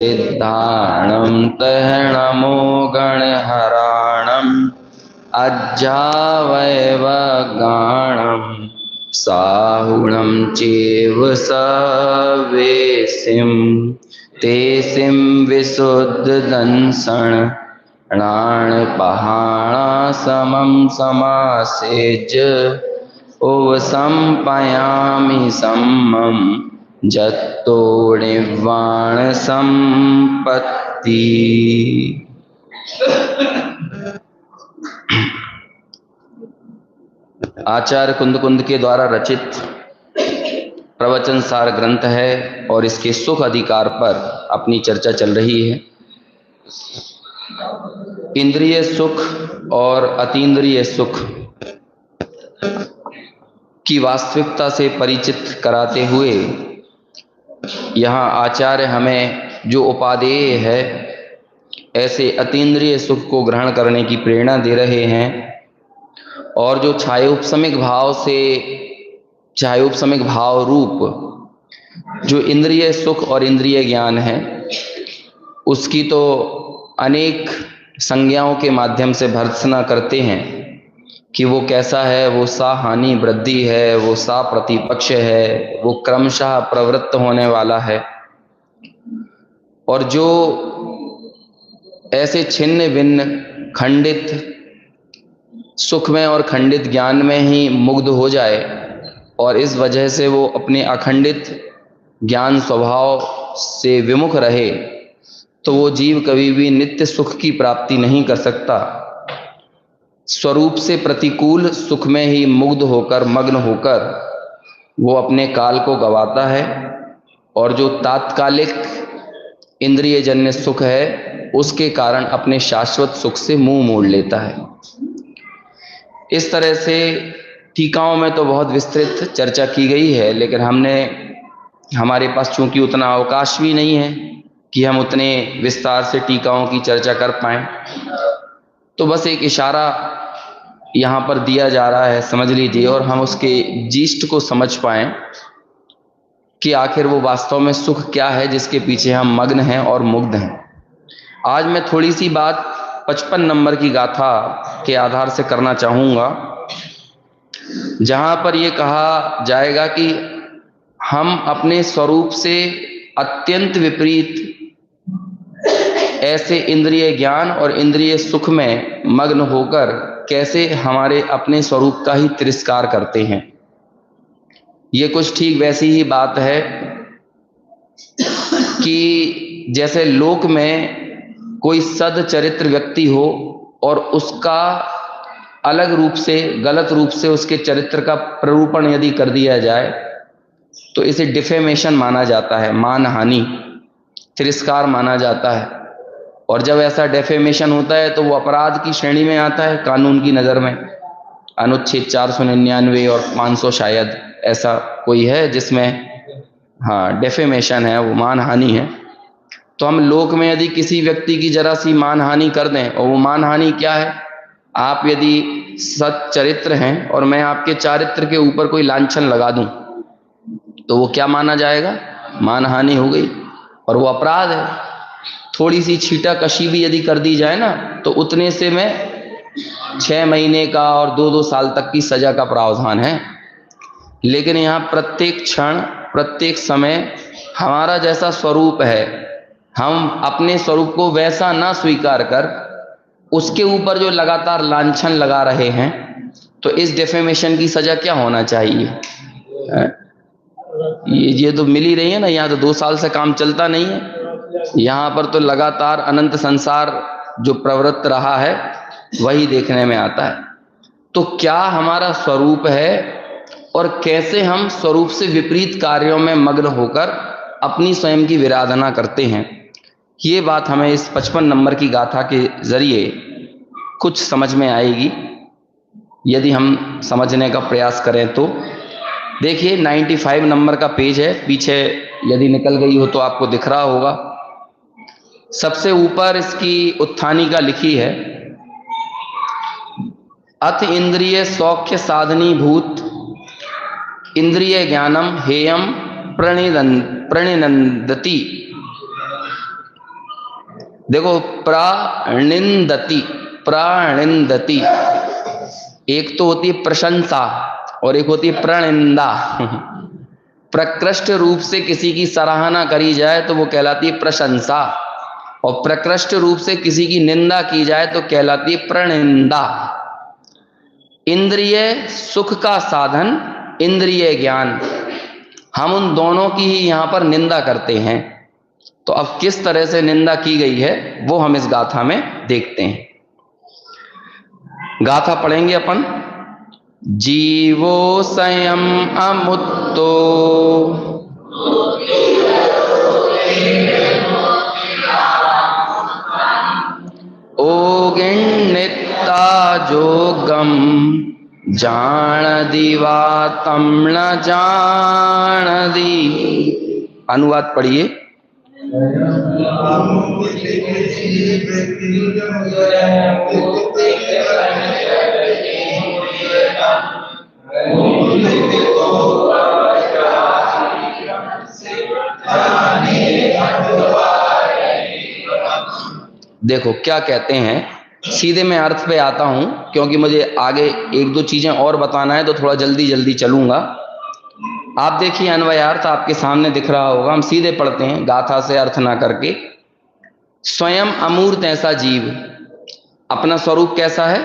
सिद्धाणं तहणमो गणहराणम् अज्जावैव गाणं साहुणं चेव सवेसिं तेसिं विशुद्धदंसन् प्राणपहाणसमं समासेज्य उपसंपयामि सम्मं जत्तो निर्वाण संपत्ति। आचार्य कुंद के द्वारा रचित प्रवचन सार ग्रंथ है और इसके सुख अधिकार पर अपनी चर्चा चल रही है। इंद्रिय सुख और अतीन्द्रिय सुख की वास्तविकता से परिचित कराते हुए यहाँ आचार्य हमें जो उपादेय है ऐसे अतीन्द्रिय सुख को ग्रहण करने की प्रेरणा दे रहे हैं और जो छायोपशमिक भाव रूप जो इंद्रिय सुख और इंद्रिय ज्ञान है उसकी तो अनेक संज्ञाओं के माध्यम से भर्त्सना करते हैं कि वो कैसा है, वो सा हानि वृद्धि है, वो सा प्रतिपक्ष है, वो क्रमशः प्रवृत्त होने वाला है। और जो ऐसे छिन्न भिन्न खंडित सुख में और खंडित ज्ञान में ही मुग्ध हो जाए और इस वजह से वो अपने अखंडित ज्ञान स्वभाव से विमुख रहे तो वो जीव कभी भी नित्य सुख की प्राप्ति नहीं कर सकता। स्वरूप से प्रतिकूल सुख में ही मुग्ध होकर मग्न होकर वो अपने काल को गवाता है और जो तात्कालिक इंद्रिय जन्य सुख है उसके कारण अपने शाश्वत सुख से मुंह मोड़ लेता है। इस तरह से टीकाओं में तो बहुत विस्तृत चर्चा की गई है, लेकिन हमारे पास चूंकि उतना अवकाश भी नहीं है कि हम उतने विस्तार से टीकाओं की चर्चा कर पाएं, तो बस एक इशारा यहाँ पर दिया जा रहा है, समझ लीजिए, और हम उसके जीष्ट को समझ पाएं कि आखिर वो वास्तव में सुख क्या है जिसके पीछे हम मग्न हैं और मुग्ध हैं। आज मैं थोड़ी सी बात 55 नंबर की गाथा के आधार से करना चाहूँगा, जहाँ पर ये कहा जाएगा कि हम अपने स्वरूप से अत्यंत विपरीत ऐसे इंद्रिय ज्ञान और इंद्रिय सुख में मग्न होकर कैसे हमारे अपने स्वरूप का ही तिरस्कार करते हैं। ये कुछ ठीक वैसी ही बात है कि जैसे लोक में कोई सदचरित्र व्यक्ति हो और उसका अलग रूप से गलत रूप से उसके चरित्र का प्ररूपण यदि कर दिया जाए तो इसे डिफेमेशन माना जाता है, मानहानि, तिरस्कार माना जाता है। और जब ऐसा डेफेमेशन होता है तो वो अपराध की श्रेणी में आता है कानून की नज़र में। अनुच्छेद 499 और 500 शायद ऐसा कोई है जिसमें हाँ डेफेमेशन है, वो मानहानि है। तो हम लोक में यदि किसी व्यक्ति की जरा सी मानहानि कर दें, और वो मानहानि क्या है, आप यदि सच्चरित्र हैं और मैं आपके चारित्र के ऊपर कोई लांछन लगा दूं तो वो क्या माना जाएगा, मानहानि हो गई और वो अपराध है। थोड़ी सी छीटा कशी भी यदि कर दी जाए ना तो उतने से में 6 महीने का और 2-2 साल तक की सजा का प्रावधान है। लेकिन यहाँ प्रत्येक क्षण प्रत्येक समय हमारा जैसा स्वरूप है, हम अपने स्वरूप को वैसा ना स्वीकार कर उसके ऊपर जो लगातार लांछन लगा रहे हैं, तो इस डेफेमेशन की सजा क्या होना चाहिए? ये तो मिल ही रही है ना। यहाँ तो 2 साल से काम चलता नहीं है, यहाँ पर तो लगातार अनंत संसार जो प्रवृत्त रहा है वही देखने में आता है। तो क्या हमारा स्वरूप है और कैसे हम स्वरूप से विपरीत कार्यों में मग्न होकर अपनी स्वयं की विराधना करते हैं, ये बात हमें इस 55 नंबर की गाथा के जरिए कुछ समझ में आएगी यदि हम समझने का प्रयास करें तो। देखिए 95 नंबर का पेज है, पीछे यदि निकल गई हो तो आपको दिख रहा होगा। सबसे ऊपर इसकी उत्थानिका लिखी है, अथ इंद्रिय सौख्य साधनी भूत इंद्रिय ज्ञानम हेयम प्रणिनंदति देखो, प्राणिंदति, प्राणिंदति, एक तो होती है प्रशंसा और एक होती है प्रणिंदा। प्रकृष्ट रूप से किसी की सराहना करी जाए तो वो कहलाती है प्रशंसा, और प्रकृष्ट रूप से किसी की निंदा की जाए तो कहलाती है प्रणिंदा। इंद्रिय सुख का साधन, इंद्रिय ज्ञान, हम उन दोनों की ही यहां पर निंदा करते हैं। तो अब किस तरह से निंदा की गई है वो हम इस गाथा में देखते हैं। गाथा पढ़ेंगे अपन। जीवो स्वयं अमुत्तो ओगिण्णिता जोगम जान दीवा तम न जान दी। अनुवाद पढ़िए। देखो क्या कहते हैं, सीधे मैं अर्थ पे आता हूं क्योंकि मुझे आगे एक दो चीजें और बताना है तो थोड़ा जल्दी जल्दी चलूंगा। आप देखिए अन्वयार्थ आपके सामने दिख रहा होगा, हम सीधे पढ़ते हैं गाथा से अर्थ ना करके। स्वयं अमूर्त ऐसा जीव, अपना स्वरूप कैसा है?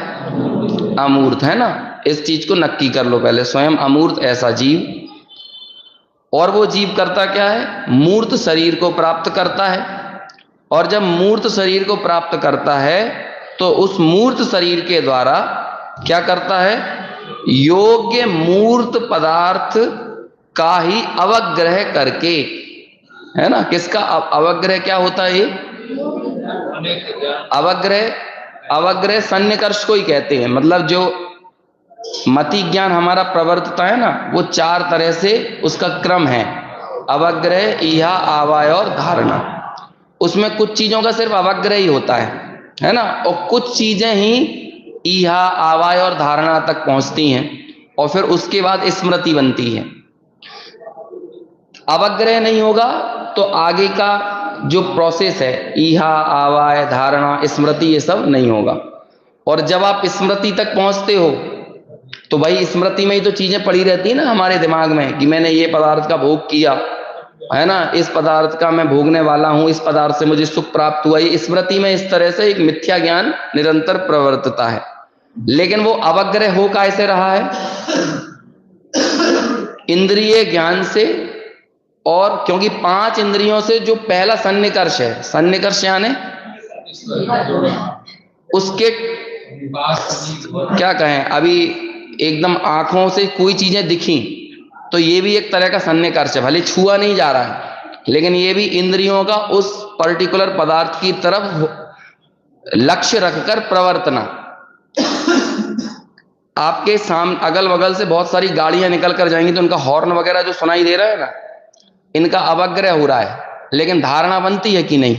अमूर्त है ना, इस चीज को नक्की कर लो पहले। स्वयं अमूर्त ऐसा जीव, और वो जीव करता क्या है? मूर्त शरीर को प्राप्त करता है, और जब मूर्त शरीर को प्राप्त करता है तो उस मूर्त शरीर के द्वारा क्या करता है? योग्य मूर्त पदार्थ का ही अवग्रह करके, है ना। किसका अवग्रह क्या होता है? ये अवग्रह, अवग्रह सन्निकर्ष को ही कहते हैं। मतलब जो मति ज्ञान हमारा प्रवर्तता है ना, वो चार तरह से उसका क्रम है। अवग्रह, इहा, आवाय और धारणा। उसमें कुछ चीजों का सिर्फ अवग्रह ही होता है ना, और कुछ चीजें ही इहा, आवाय और धारणा तक पहुंचती हैं, और फिर उसके बाद स्मृति बनती है। अवग्रह नहीं होगा तो आगे का जो प्रोसेस है, इहा, आवाय, धारणा, स्मृति, ये सब नहीं होगा। और जब आप स्मृति तक पहुंचते हो तो भाई स्मृति में ही तो चीजें पड़ी रहती है ना हमारे दिमाग में, कि मैंने ये पदार्थ का भोग किया, है ना, इस पदार्थ का मैं भोगने वाला हूं, इस पदार्थ से मुझे सुख प्राप्त हुआ। ये स्मृति में इस तरह से एक मिथ्या ज्ञान निरंतर प्रवर्तता है। लेकिन वो अवग्रह हो कैसे रहा है? इंद्रिय ज्ञान से, और क्योंकि पांच इंद्रियों से जो पहला सन्निकर्ष है, सन्निकर्ष यानी उसके क्या कहें, अभी एकदम आंखों से कोई चीजें दिखी तो ये भी एक तरह का सन्निकर्ष है। भले छुआ नहीं जा रहा है, लेकिन ये भी इंद्रियों का उस पर्टिकुलर पदार्थ की तरफ लक्ष्य रखकर प्रवर्तना। आपके सामने अगल बगल से बहुत सारी गाड़ियां निकल कर जाएंगी तो उनका हॉर्न वगैरह जो सुनाई दे रहा है ना, इनका अवग्रह हो रहा है। लेकिन धारणा बनती है कि नहीं,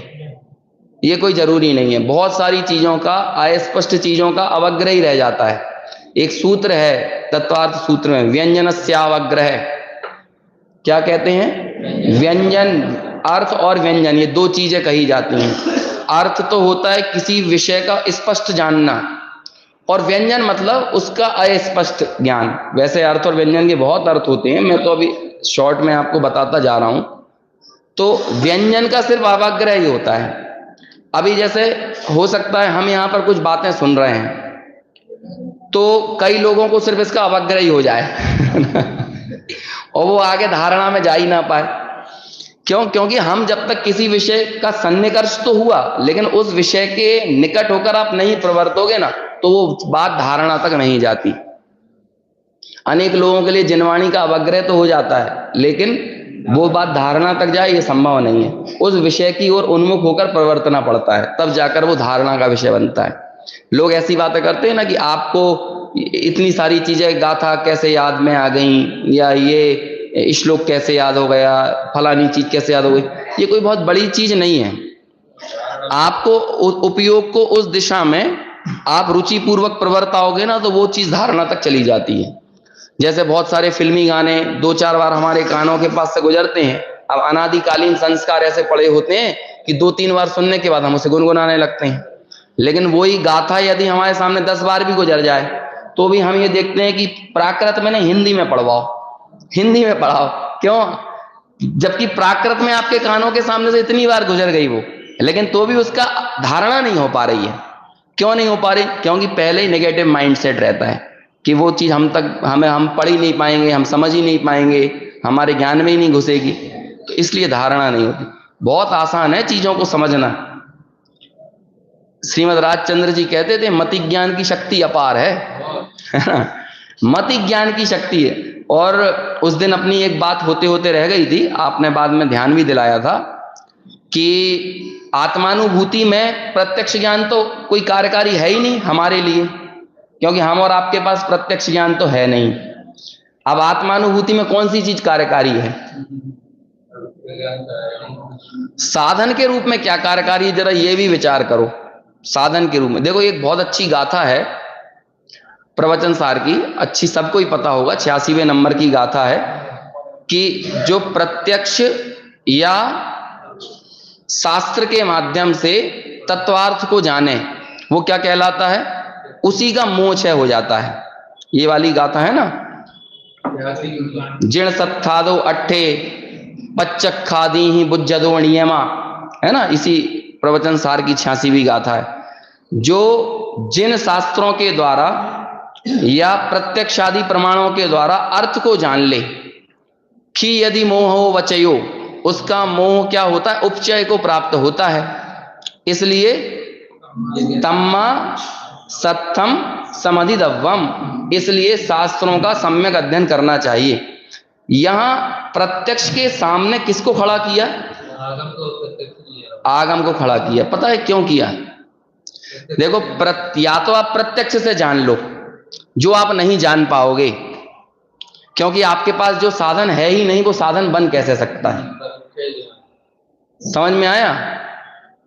ये कोई जरूरी नहीं है। बहुत सारी चीजों का, अस्पष्ट चीजों का अवग्रह ही रह जाता है। एक सूत्र है तत्वार्थ सूत्र में, व्यंजनस्यावग्रह। क्या कहते हैं? व्यंजन, अर्थ और व्यंजन, ये दो चीजें कही जाती हैं। अर्थ तो होता है किसी विषय का स्पष्ट जानना, और व्यंजन मतलब उसका अस्पष्ट ज्ञान। वैसे अर्थ और व्यंजन के बहुत अर्थ होते हैं, मैं तो अभी शॉर्ट में आपको बताता जा रहा हूं। तो व्यंजन का सिर्फ अवग्रह ही होता है। अभी जैसे हो सकता है हम यहां पर कुछ बातें सुन रहे हैं तो कई लोगों को सिर्फ इसका अवग्रह ही हो जाए और वो आगे धारणा में जा ही ना पाए। क्यों? क्योंकि हम जब तक किसी विषय का सन्निकर्ष तो हुआ, लेकिन उस विषय के निकट होकर आप नहीं प्रवर्तोगे ना, तो वो बात धारणा तक नहीं जाती। अनेक लोगों के लिए जिनवाणी का अवग्रह तो हो जाता है, लेकिन वो बात धारणा तक जाए ये संभव नहीं है। उस विषय की ओर उन्मुख होकर प्रवर्तना पड़ता है, तब जाकर वो धारणा का विषय बनता है। लोग ऐसी बातें करते हैं ना कि आपको इतनी सारी चीजें गाथा कैसे याद में आ गई, या ये श्लोक कैसे याद हो गया, फलानी चीज कैसे याद हो गई। ये कोई बहुत बड़ी चीज नहीं है। आपको उपयोग को उस दिशा में आप रुचि पूर्वक प्रवर्ताओगे ना, तो वो चीज धारणा तक चली जाती है। जैसे बहुत सारे फिल्मी गाने दो चार बार हमारे कानों के पास से गुजरते हैं। अब अनादिकालीन संस्कार ऐसे पड़े होते हैं कि 2-3 बार सुनने के बाद हम उसे गुनगुनाने लगते हैं। लेकिन वही गाथा यदि हमारे सामने 10 बार भी गुजर जाए तो भी हम ये देखते हैं कि प्राकृत में नहीं, हिंदी में पढ़वाओ, हिंदी में पढ़ाओ। क्यों? जबकि प्राकृत में आपके कानों के सामने से इतनी बार गुजर गई वो, लेकिन तो भी उसका धारणा नहीं हो पा रही है। क्यों नहीं हो पा रही? क्योंकि पहले ही नेगेटिव माइंडसेट रहता है कि वो चीज हम पढ़ ही नहीं पाएंगे, हम समझ ही नहीं पाएंगे, हमारे ज्ञान में ही नहीं घुसेगी, तो इसलिए धारणा नहीं होती। बहुत आसान है चीजों को समझना। श्रीमद् राजचंद्र जी कहते थे मति ज्ञान की शक्ति अपार है। मति ज्ञान की शक्ति है। और उस दिन अपनी एक बात होते होते रह गई थी, आपने बाद में ध्यान भी दिलाया था कि आत्मानुभूति में प्रत्यक्ष ज्ञान तो कोई कार्यकारी है ही नहीं हमारे लिए, क्योंकि हम और आपके पास प्रत्यक्ष ज्ञान तो है नहीं। अब आत्मानुभूति में कौन सी चीज कार्यकारी है? साधन के रूप में क्या कार्यकारी है, जरा ये भी विचार करो। साधन के रूप में देखो, एक बहुत अच्छी गाथा है प्रवचन सार की, अच्छी सबको ही पता होगा, 86वें नंबर की गाथा है कि जो प्रत्यक्ष या शास्त्र के माध्यम से तत्वार्थ को जाने वो क्या कहलाता है? उसी का मोक्ष हो जाता है। ये वाली गाथा है ना, जिण सत्थादो अट्ठे पच्चखादी ही बुज्जदो नियमा, है ना, इसी प्रवचन सार की 86वीं गाथा है। जो जिन शास्त्रों के द्वारा या प्रत्यक्ष आदि प्रमाणों के द्वारा अर्थ को जान ले, कि यदि मोह हो वचयो, उसका मोह क्या होता है? उपचय को प्राप्त होता है। इसलिए तम्मा सत्थम समधिदव्वम, इसलिए शास्त्रों का सम्यक अध्ययन करना चाहिए। यहां प्रत्यक्ष के सामने किसको खड़ा किया? आगम को खड़ा किया। पता है क्यों किया? देखो, या तो आप प्रत्यक्ष से जान लो, जो आप नहीं जान पाओगे, क्योंकि आपके पास जो साधन है ही नहीं, वो साधन बन कैसे सकता है? समझ में आया?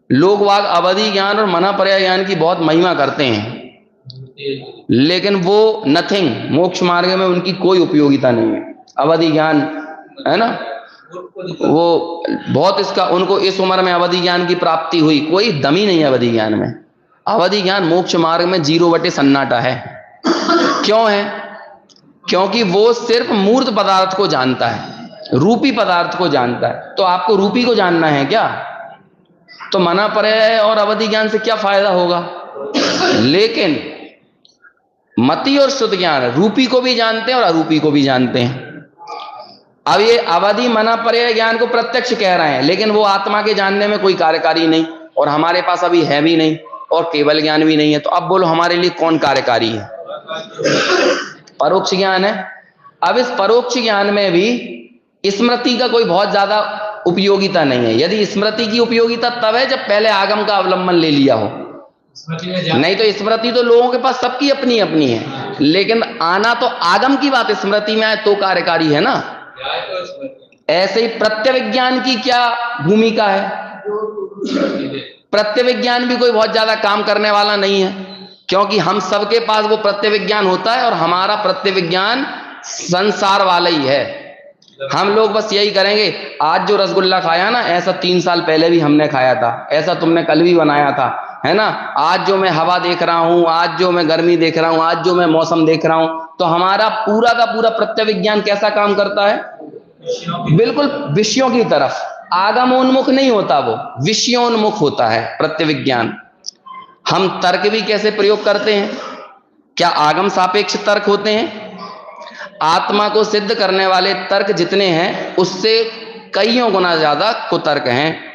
लोग वाग अवधि ज्ञान और मनापर्याय ज्ञान की बहुत महिमा करते हैं, लेकिन वो नथिंग, मोक्ष मार्ग में उनकी कोई उपयोगिता नहीं है। अवधि ज्ञान है ना, वो बहुत इसका, उनको इस उम्र में अवधि ज्ञान की प्राप्ति हुई, कोई दम ही नहीं है अवधि ज्ञान में। अवधि ज्ञान मोक्ष मार्ग में 0 सन्नाटा है। क्यों है? क्योंकि वो सिर्फ मूर्त पदार्थ को जानता है, रूपी पदार्थ को जानता है। तो आपको रूपी को जानना है क्या? तो मनापर्याय और अवधि ज्ञान से क्या फायदा होगा? लेकिन मति और शुद्ध ज्ञान रूपी को भी जानते हैं और अरूपी को भी जानते हैं। अब ये अवधि मनापर्याय ज्ञान को प्रत्यक्ष कह रहे हैं, लेकिन वो आत्मा के जानने में कोई कार्यकारी नहीं, और हमारे पास अभी है भी नहीं, और केवल ज्ञान भी नहीं है। तो अब बोलो हमारे लिए कौन कार्यकारी है? परोक्ष ज्ञान है। अब इस परोक्ष ज्ञान में भी स्मृति का कोई बहुत ज्यादा उपयोगिता नहीं है। यदि स्मृति की उपयोगिता तब है जब पहले आगम का अवलंबन ले लिया हो, नहीं तो स्मृति तो लोगों के पास सबकी अपनी अपनी है, लेकिन आना तो आगम की बात स्मृति में आए तो कार्यकारी है ना। ऐसे ही प्रत्यविज्ञान की क्या भूमिका है? प्रत्यविज्ञान भी कोई बहुत ज्यादा काम करने वाला नहीं है, क्योंकि हम सबके पास वो प्रत्यविज्ञान होता है, और हमारा प्रत्यविज्ञान संसार वाला ही है। हम लोग बस यही करेंगे, आज जो रसगुल्ला खाया ना, ऐसा 3 साल पहले भी हमने खाया था, ऐसा तुमने कल भी बनाया था, है ना। आज जो मैं हवा देख रहा हूं, आज जो मैं गर्मी देख रहा हूं, आज जो मैं मौसम देख रहा हूं, तो हमारा पूरा का पूरा प्रत्यविज्ञान कैसा काम करता है? बिल्कुल विषयों की तरफ, आगमोन्मुख नहीं होता, वो विषयोन्मुख होता है प्रत्यविज्ञान। हम तर्क भी कैसे प्रयोग करते हैं? क्या आगम सापेक्ष तर्क होते हैं? आत्मा को सिद्ध करने वाले तर्क जितने हैं, उससे कईयों गुना ज्यादा कुतर्क हैं।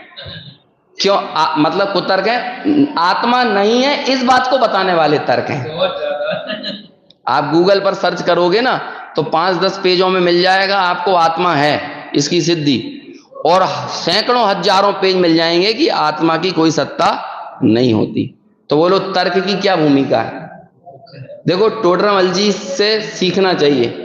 क्यों? मतलब कुतर्क है, आत्मा नहीं है इस बात को बताने वाले तर्क हैं। आप गूगल पर सर्च करोगे ना, तो 5-10 पेजों में मिल जाएगा आपको आत्मा है इसकी सिद्धि, और सैकड़ों हजारों पेज मिल जाएंगे कि आत्मा की कोई सत्ता नहीं होती। तो बोलो तर्क की क्या भूमिका है? देखो, टोडरमल जी से सीखना चाहिए।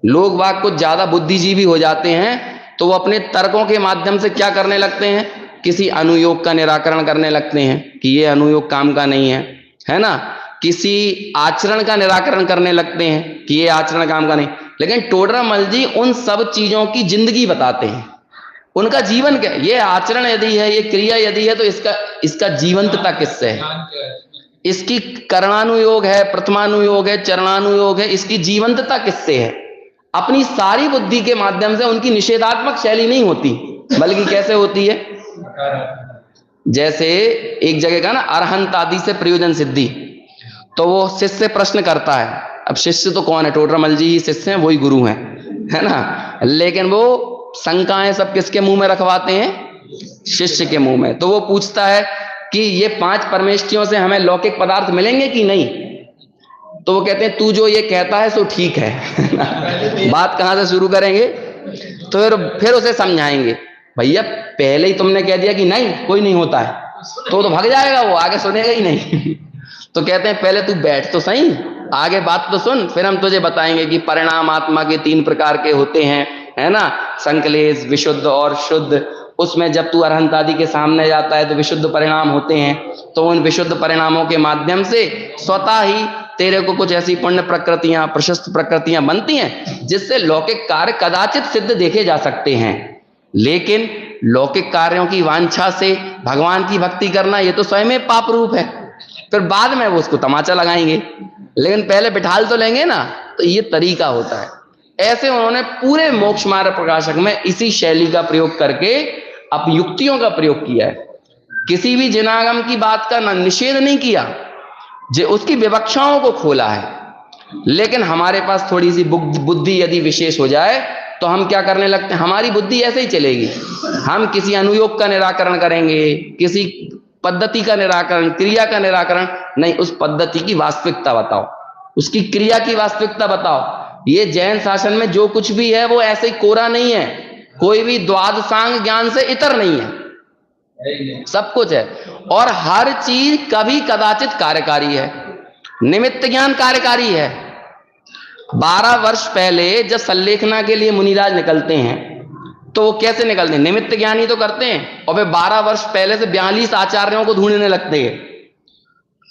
लोग वाग कुछ ज्यादा बुद्धिजीवी हो जाते हैं, तो वो अपने तर्कों के माध्यम से क्या करने लगते हैं? किसी अनुयोग का निराकरण करने लगते हैं कि ये अनुयोग काम का नहीं है ना। किसी आचरण का निराकरण करने लगते हैं कि ये आचरण काम का नहीं। लेकिन टोडरमल जी उन सब चीजों की जिंदगी बताते हैं, उनका जीवन क्या, ये आचरण यदि है, ये क्रिया यदि है, तो इसका जीवंतता किससे है? इसकी करणानुयोग है, प्रथमानुयोग है, चरणानुयोग है, इसकी जीवंतता किससे है? अपनी सारी बुद्धि के माध्यम से। उनकी निषेधात्मक शैली नहीं होती, बल्कि कैसे होती है? जैसे एक जगह का ना, अरहंत आदि से प्रयोजन सिद्धि, तो वो शिष्य प्रश्न करता है। अब शिष्य तो कौन है? टोडरमल जी ही शिष्य हैं, वही गुरु हैं, है ना। लेकिन वो शंकाएं सब किसके मुंह में रखवाते हैं? शिष्य के मुंह में। तो वो पूछता है कि ये 5 परमेष्ठियों से हमें लौकिक पदार्थ मिलेंगे कि नहीं? तो वो कहते हैं तू जो ये कहता है सो ठीक है। बात कहां से शुरू करेंगे? तो फिर उसे समझाएंगे, भैया पहले ही तुमने कह दिया कि नहीं, कोई नहीं होता है, तो भाग जाएगा वो, आगे सुनेगा ही नहीं। तो कहते हैं पहले तू बैठ तो सही, आगे बात तो सुन, फिर हम तुझे बताएंगे कि परिणाम आत्मा के 3 प्रकार के होते हैं, है ना, संकलेश, विशुद्ध और शुद्ध। उसमें जब तू अरहंत आदि के सामने जाता है तो विशुद्ध परिणाम होते हैं, तो उन विशुद्ध परिणामों के माध्यम से स्वतः ही तेरे को कुछ ऐसी पुण्य प्रकृतियां, प्रशस्त प्रकृतियां बनती हैं जिससे लौकिक कार्य कदाचित सिद्ध देखे जा सकते हैं। लेकिन लौकिक कार्यों की वांछा से भगवान की भक्ति करना, ये तो स्वयं में पाप रूप है। फिर बाद में वो उसको तमाचा लगाएंगे, लेकिन पहले बिठाल तो लेंगे ना। तो ये तरीका होता है। ऐसे उन्होंने पूरे मोक्ष मार्ग प्रकाशक में इसी शैली का प्रयोग करके अपयुक्तियों का प्रयोग किया है। किसी भी जिनागम की बात का निषेध नहीं किया, जो उसकी विवक्षाओं को खोला है। लेकिन हमारे पास थोड़ी सी बुद्धि यदि विशेष हो जाए तो हम क्या करने लगते हैं? हमारी बुद्धि ऐसे ही चलेगी। हम किसी अनुयोग का निराकरण करेंगे, किसी पद्धति का निराकरण, क्रिया का निराकरण नहीं। उस पद्धति की वास्तविकता बताओ, उसकी क्रिया की वास्तविकता बताओ। ये जैन शासन में जो कुछ भी है वो ऐसे ही कोरा नहीं है, कोई भी द्वादशांग ज्ञान से इतर नहीं है, सब कुछ है। और हर चीज कभी कदाचित कार्यकारी है, निमित्त ज्ञान कार्यकारी है। 12 वर्ष पहले जब संलेखना के लिए मुनिराज निकलते हैं तो वो कैसे निकलते हैं? निमित्त ज्ञान ही तो करते हैं। और वे 12 वर्ष पहले से 42 आचार्यों को ढूंढने लगते हैं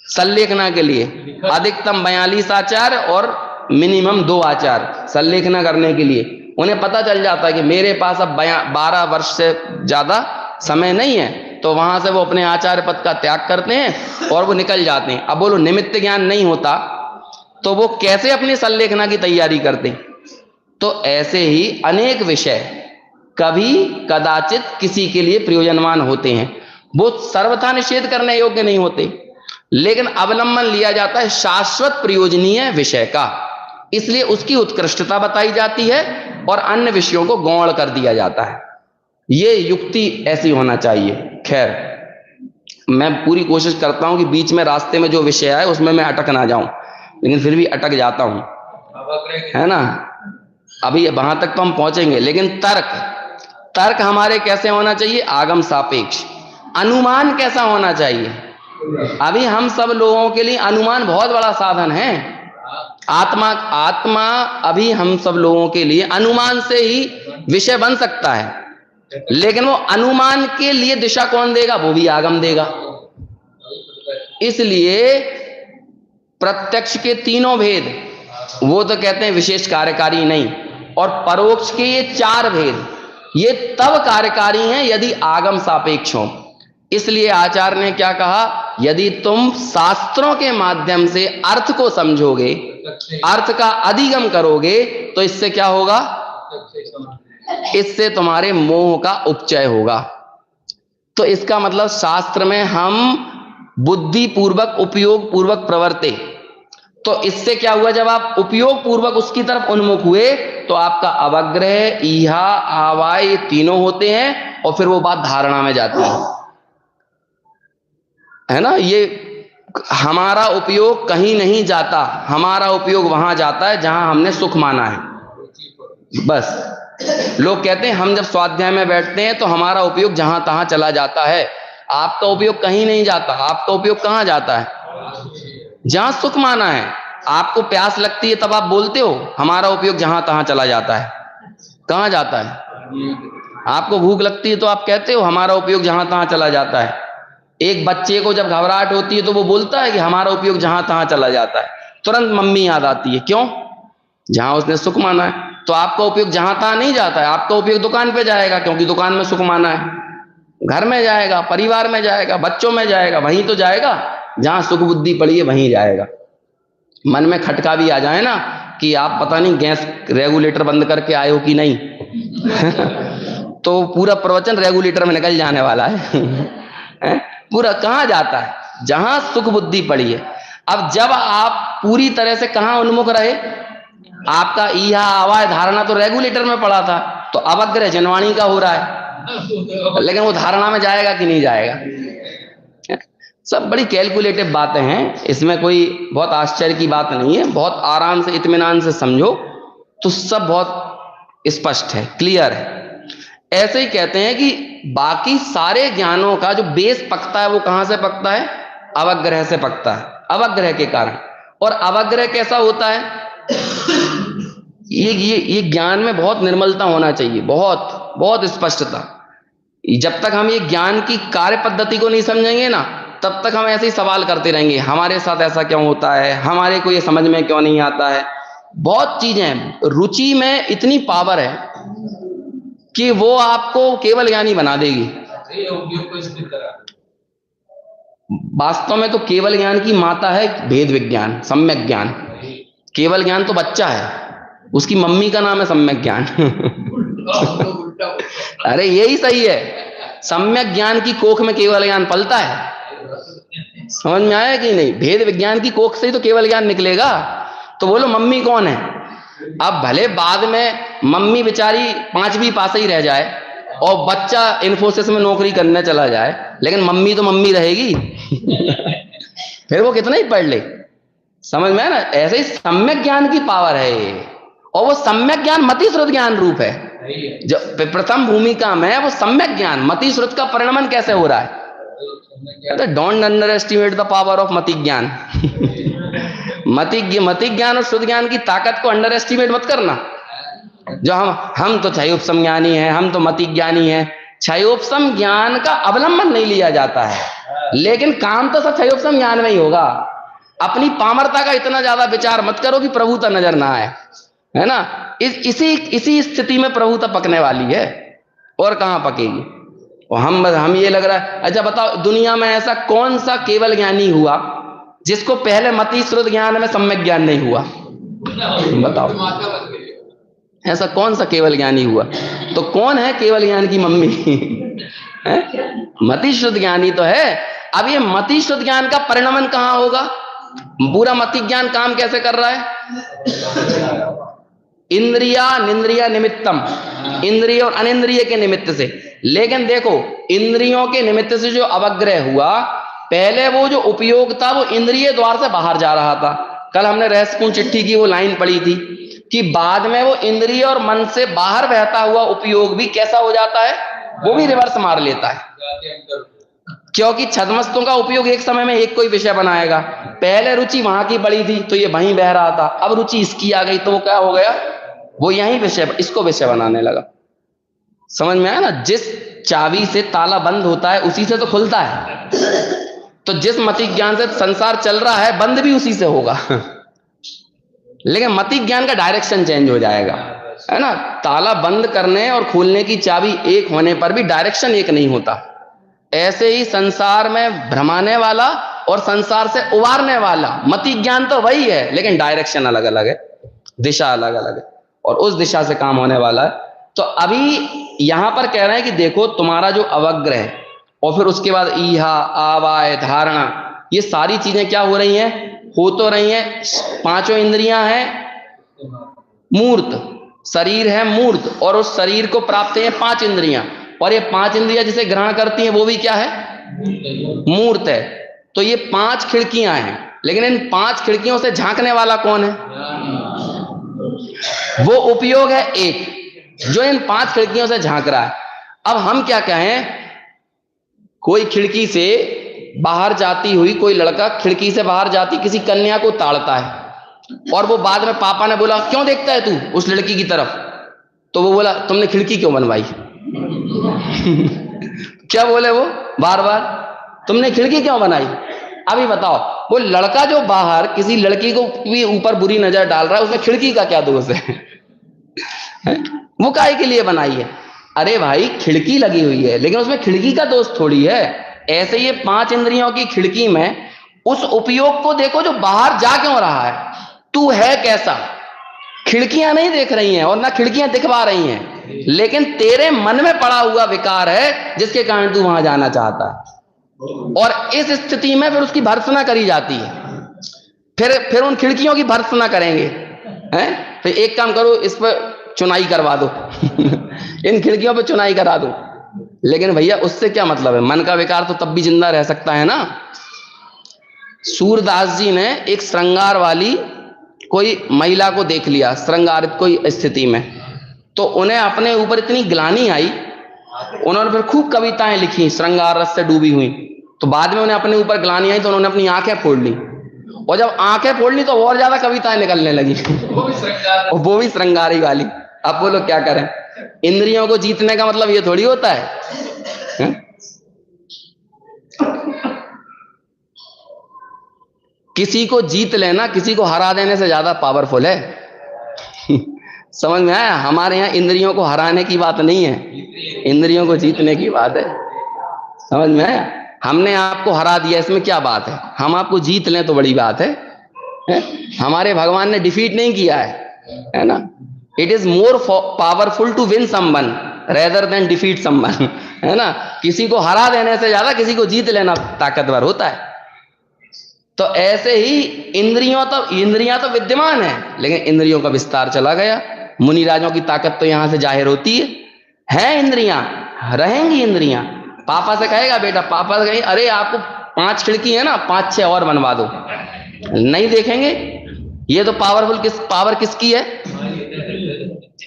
संलेखना के लिए। अधिकतम 42 आचार्य और मिनिमम 2 आचार्य संलेखना करने के लिए। उन्हें पता चल जाता है कि मेरे पास अब 12 वर्ष से ज्यादा समय नहीं है, तो वहां से वो अपने आचार्य पद का त्याग करते हैं और वो निकल जाते हैं। अब बोलो निमित्त ज्ञान नहीं होता तो वो कैसे अपनी संलेखना की तैयारी करते? तो ऐसे ही अनेक विषय कभी कदाचित किसी के लिए प्रयोजनवान होते हैं, वो सर्वथा निषेध करने योग्य नहीं होते, लेकिन अवलंबन लिया जाता है शाश्वत प्रयोजनीय विषय का। इसलिए उसकी उत्कृष्टता बताई जाती है और अन्य विषयों को गौण कर दिया जाता है। ये युक्ति ऐसी होना चाहिए। खैर, मैं पूरी कोशिश करता हूं कि बीच में रास्ते में जो विषय आए उसमें मैं अटक ना जाऊं, लेकिन फिर भी अटक जाता हूं, है ना। अभी वहां तक तो हम पहुंचेंगे, लेकिन तर्क हमारे कैसे होना चाहिए? आगम सापेक्ष। अनुमान कैसा होना चाहिए? अभी हम सब लोगों के लिए अनुमान बहुत बड़ा साधन है। आत्मा अभी हम सब लोगों के लिए अनुमान से ही विषय बन सकता है, लेकिन वो अनुमान के लिए दिशा कौन देगा? वो भी आगम देगा। इसलिए प्रत्यक्ष के 3 भेद वो तो कहते हैं विशेष कार्यकारी नहीं, और परोक्ष के ये 4 भेद ये तब कार्यकारी हैं यदि आगम सापेक्ष हो। इसलिए आचार्य ने क्या कहा? यदि तुम शास्त्रों के माध्यम से अर्थ को समझोगे, अर्थ का अधिगम करोगे, तो इससे क्या होगा? इससे तुम्हारे मोह का उपचय होगा। तो इसका मतलब शास्त्र में हम बुद्धि पूर्वक, उपयोग पूर्वक प्रवर्ते, तो इससे क्या हुआ? जब आप उपयोग पूर्वक उसकी तरफ उन्मुख हुए तो आपका अवग्रह, ईहा, आवाय, ये तीनों होते हैं, और फिर वो बात धारणा में जाती है ना। ये हमारा उपयोग कहीं नहीं जाता, हमारा उपयोग वहां जाता है जहां हमने सुख माना है। बस लोग कहते हैं हम जब स्वाध्याय में बैठते हैं तो हमारा उपयोग जहां तहां चला जाता है। आपका उपयोग कहीं नहीं जाता। आपका उपयोग कहां जाता है? जहां सुख माना है। आपको प्यास लगती है तब आप बोलते हो, हमारा उपयोग जहां तहां चला जाता है। कहां जाता है? आपको भूख लगती है तो आप कहते हो, हमारा उपयोग जहां तहां चला जाता है। एक बच्चे को जब घबराहट होती है तो वो बोलता है कि हमारा उपयोग जहां तहां चला जाता है। तुरंत मम्मी याद आती है। क्यों? जहां उसने सुख माना है। तो आपका उपयोग जहां तहां नहीं जाता है, आपका उपयोग दुकान पे जाएगा, क्योंकि दुकान में सुख माना है। घर में जाएगा, परिवार में जाएगा, बच्चों में जाएगा, वहीं तो जाएगा जहां सुख बुद्धि पड़ी है, वहीं जाएगा। मन में खटका भी आ जाए ना कि आप पता नहीं गैस रेगुलेटर बंद करके आए हो कि नहीं तो पूरा प्रवचन रेगुलेटर में निकल जाने वाला है पूरा कहां जाता है? जहां सुख बुद्धि पड़ी है। अब जब आप पूरी तरह से कहां उन्मुख रहे, आपका इहा आवाज धारणा तो रेगुलेटर में पड़ा था, तो अवग्रह जनवाणी का हो रहा है, लेकिन वो धारणा में जाएगा कि नहीं जाएगा? सब बड़ी कैलकुलेटिव बातें हैं, इसमें कोई बहुत आश्चर्य की बात नहीं है। बहुत आराम से इत्मीनान से समझो तो सब बहुत स्पष्ट है, क्लियर है। ऐसे ही कहते हैं कि बाकी सारे ज्ञानों का जो बेस पकता है वो कहां से पकता है? अवग्रह से पकता है, अवग्रह के कारण। और अवग्रह कैसा होता है? ये ज्ञान में बहुत निर्मलता होना चाहिए, बहुत बहुत स्पष्टता। जब तक हम ये ज्ञान की कार्य पद्धति को नहीं समझेंगे ना, तब तक हम ऐसे ही सवाल करते रहेंगे, हमारे साथ ऐसा क्यों होता है, हमारे को ये समझ में क्यों नहीं आता है। बहुत चीजें हैं, रुचि में इतनी पावर है कि वो आपको केवल ज्ञानी बना देगी। वास्तव में तो केवल ज्ञान की माता है भेद विज्ञान, सम्यक ज्ञान। केवल ज्ञान तो बच्चा है, उसकी मम्मी का नाम है सम्यक ज्ञान अरे यही सही है, सम्यक ज्ञान की कोख में केवल ज्ञान पलता है। समझ में आया कि नहीं? भेद विज्ञान की कोख से ही तो केवल ज्ञान निकलेगा। तो बोलो मम्मी कौन है? अब भले बाद में मम्मी बेचारी 5वीं पास ही रह जाए और बच्चा इन्फोसिस में नौकरी करने चला जाए, लेकिन मम्मी तो मम्मी रहेगी फिर वो कितना ही पढ़ ले। समझ में है ना? ऐसे ही सम्यक ज्ञान की पावर है ये, और वो सम्यक ज्ञान मति श्रुत ज्ञान रूप है। जो प्रथम भूमिका में वो सम्यक ज्ञान मति श्रुत का परिणमन कैसे हो रहा है? Don't under estimate the power of मति ज्ञान मति ज्ञान और श्रुत ज्ञान की ताकत को अंडर एस्टिमेट मत करना। जो हम तो क्षयोपसम ज्ञानी हैं, हम तो मति ज्ञानी हैं। क्षयोपसम ज्ञान का अवलंबन नहीं लिया जाता है, लेकिन काम तो सब क्षयोपसम ज्ञान में ही होगा। अपनी पामरता का इतना ज्यादा विचार मत करो कि प्रभुता नजर ना आए, है ना? इसी स्थिति में प्रभुता पकने वाली है, और कहां पकेगी। और हम ये लग रहा है, अच्छा बताओ दुनिया में ऐसा कौन सा केवल ज्ञानी हुआ जिसको पहले मति श्रुत ज्ञान में सम्यक ज्ञान नहीं हुआ? बताओ ऐसा कौन सा केवल ज्ञानी हुआ? तो कौन है केवल ज्ञान की मम्मी मति श्रुत ज्ञानी तो है। अब ये मति श्रुत ज्ञान का परिणमन कहां होगा? पूरा मति ज्ञान काम कैसे कर रहा है? इंद्रिया निंद्रिया निमित्तम, इंद्रिय और अनिंद्रिय के निमित्त से। लेकिन देखो इंद्रियों के निमित्त से जो अवग्रह हुआ, पहले वो जो उपयोग था वो इंद्रिय द्वार से बाहर जा रहा था। कल हमने रहस्यपूर्ण चिट्ठी की वो लाइन पढ़ी थी कि बाद में वो इंद्रिय और मन से बाहर बहता हुआ उपयोग भी कैसा हो जाता है? वो भी रिवर्स मार लेता है, क्योंकि छद्मस्तों का उपयोग एक समय में एक कोई विषय बनाएगा। पहले रुचि वहां की बड़ी थी तो ये वहीं बह रहा था, अब रुचि इसकी आ गई तो वो क्या हो गया? वो यहीं विषय, इसको विषय बनाने लगा। समझ में आया ना? जिस चाबी से ताला बंद होता है उसी से तो खुलता है। तो जिस मति ज्ञान से संसार चल रहा है, बंद भी उसी से होगा लेकिन मति ज्ञान का डायरेक्शन चेंज हो जाएगा, है ना? ताला बंद करने और खोलने की चाबी एक होने पर भी डायरेक्शन एक नहीं होता। ऐसे ही संसार में भ्रमाने वाला और संसार से उबारने वाला मति ज्ञान तो वही है, लेकिन डायरेक्शन अलग अलग है, दिशा अलग अलग है, और उस दिशा से काम होने वाला है। तो अभी यहां पर कह रहे हैं कि देखो तुम्हारा जो अवग्रह और फिर उसके बाद ईहा आवाय धारणा, ये सारी चीजें क्या हो रही हैं? हो तो रही हैं। पांचों इंद्रियां हैं मूर्त, शरीर है मूर्त, और उस शरीर को प्राप्त है 5 इंद्रियां, और ये 5 इंद्रियां जिसे ग्रहण करती हैं वो भी क्या है? मूर्त है। तो ये 5 खिड़कियां हैं, लेकिन इन 5 खिड़कियों से झांकने वाला कौन है? वो उपयोग है एक, जो इन 5 खिड़कियों से झांक रहा है। अब हम क्या कहें, कोई खिड़की से बाहर जाती हुई, कोई लड़का खिड़की से बाहर जाती किसी कन्या को ताड़ता है, और वो बाद में पापा ने बोला क्यों देखता है तू उस लड़की की तरफ? तो वो बोला तुमने खिड़की क्यों बनवाई क्या बोले वो बार बार, तुमने खिड़की क्यों बनाई? अभी बताओ, वो लड़का जो बाहर किसी लड़की को भी ऊपर बुरी नजर डाल रहा है, उसमें खिड़की का क्या दोष है? वो काहे के लिए बनाई है? अरे भाई खिड़की लगी हुई है, लेकिन उसमें खिड़की का दोष थोड़ी है। ऐसे ये 5 इंद्रियों की खिड़की में उस उपयोग को देखो जो बाहर जा क्यों रहा है। तू है कैसा, खिड़कियां नहीं देख रही हैं और ना खिड़कियां दिखवा रही हैं, लेकिन तेरे मन में पड़ा हुआ विकार है जिसके कारण तू वहां जाना चाहता है। और इस स्थिति में फिर उसकी भर्त्सना करी जाती है। फिर उन खिड़कियों की भर्त्सना करेंगे, हैं? फिर एक काम करो, इस पर चुनाई करवा दो इन खिड़कियों पर चुनाई करा दो। लेकिन भैया उससे क्या मतलब है? मन का विकार तो तब भी जिंदा रह सकता है ना। सूरदास जी ने एक श्रृंगार वाली कोई महिला को देख लिया, श्रृंगारित कोई स्थिति में, तो उन्हें अपने ऊपर इतनी ग्लानि आई, उन्होंने फिर खूब कविताएं लिखी श्रृंगार रस से डूबी हुई। तो बाद में उन्हें अपने ऊपर ग्लानि आई तो उन्होंने अपनी आंखें फोड़ ली, और जब आंखें फोड़ ली तो और ज्यादा कविताएं निकलने लगी वो भी श्रृंगारी वाली। अब बोलो क्या करें? इंद्रियों को जीतने का मतलब ये थोड़ी होता है? किसी को जीत लेना किसी को हरा देने से ज्यादा पावरफुल है समझ में आया? हमारे यहाँ इंद्रियों को हराने की बात नहीं है, इंद्रियों को जीतने की बात है। समझ में आया? हमने आपको हरा दिया, इसमें क्या बात है? हम आपको जीत लें तो बड़ी बात है? हमारे भगवान ने डिफीट नहीं किया है ना? It is more powerful to win someone rather than defeat someone, है ना? किसी को हरा देने से ज्यादा किसी को जीत लेना ताकतवर होता है। तो ऐसे ही इंद्रियां तो विद्यमान है, लेकिन इंद्रियों का विस्तार चला गया। मुनिराजों की ताकत तो यहां से जाहिर होती है इंद्रियां, रहेंगी इंद्रियां। पापा से कहेगा बेटा, पापा से कहेंगे अरे आपको 5 खिड़की है ना, 5-6 और बनवा दो, नहीं देखेंगे। ये तो पावर किसकी है?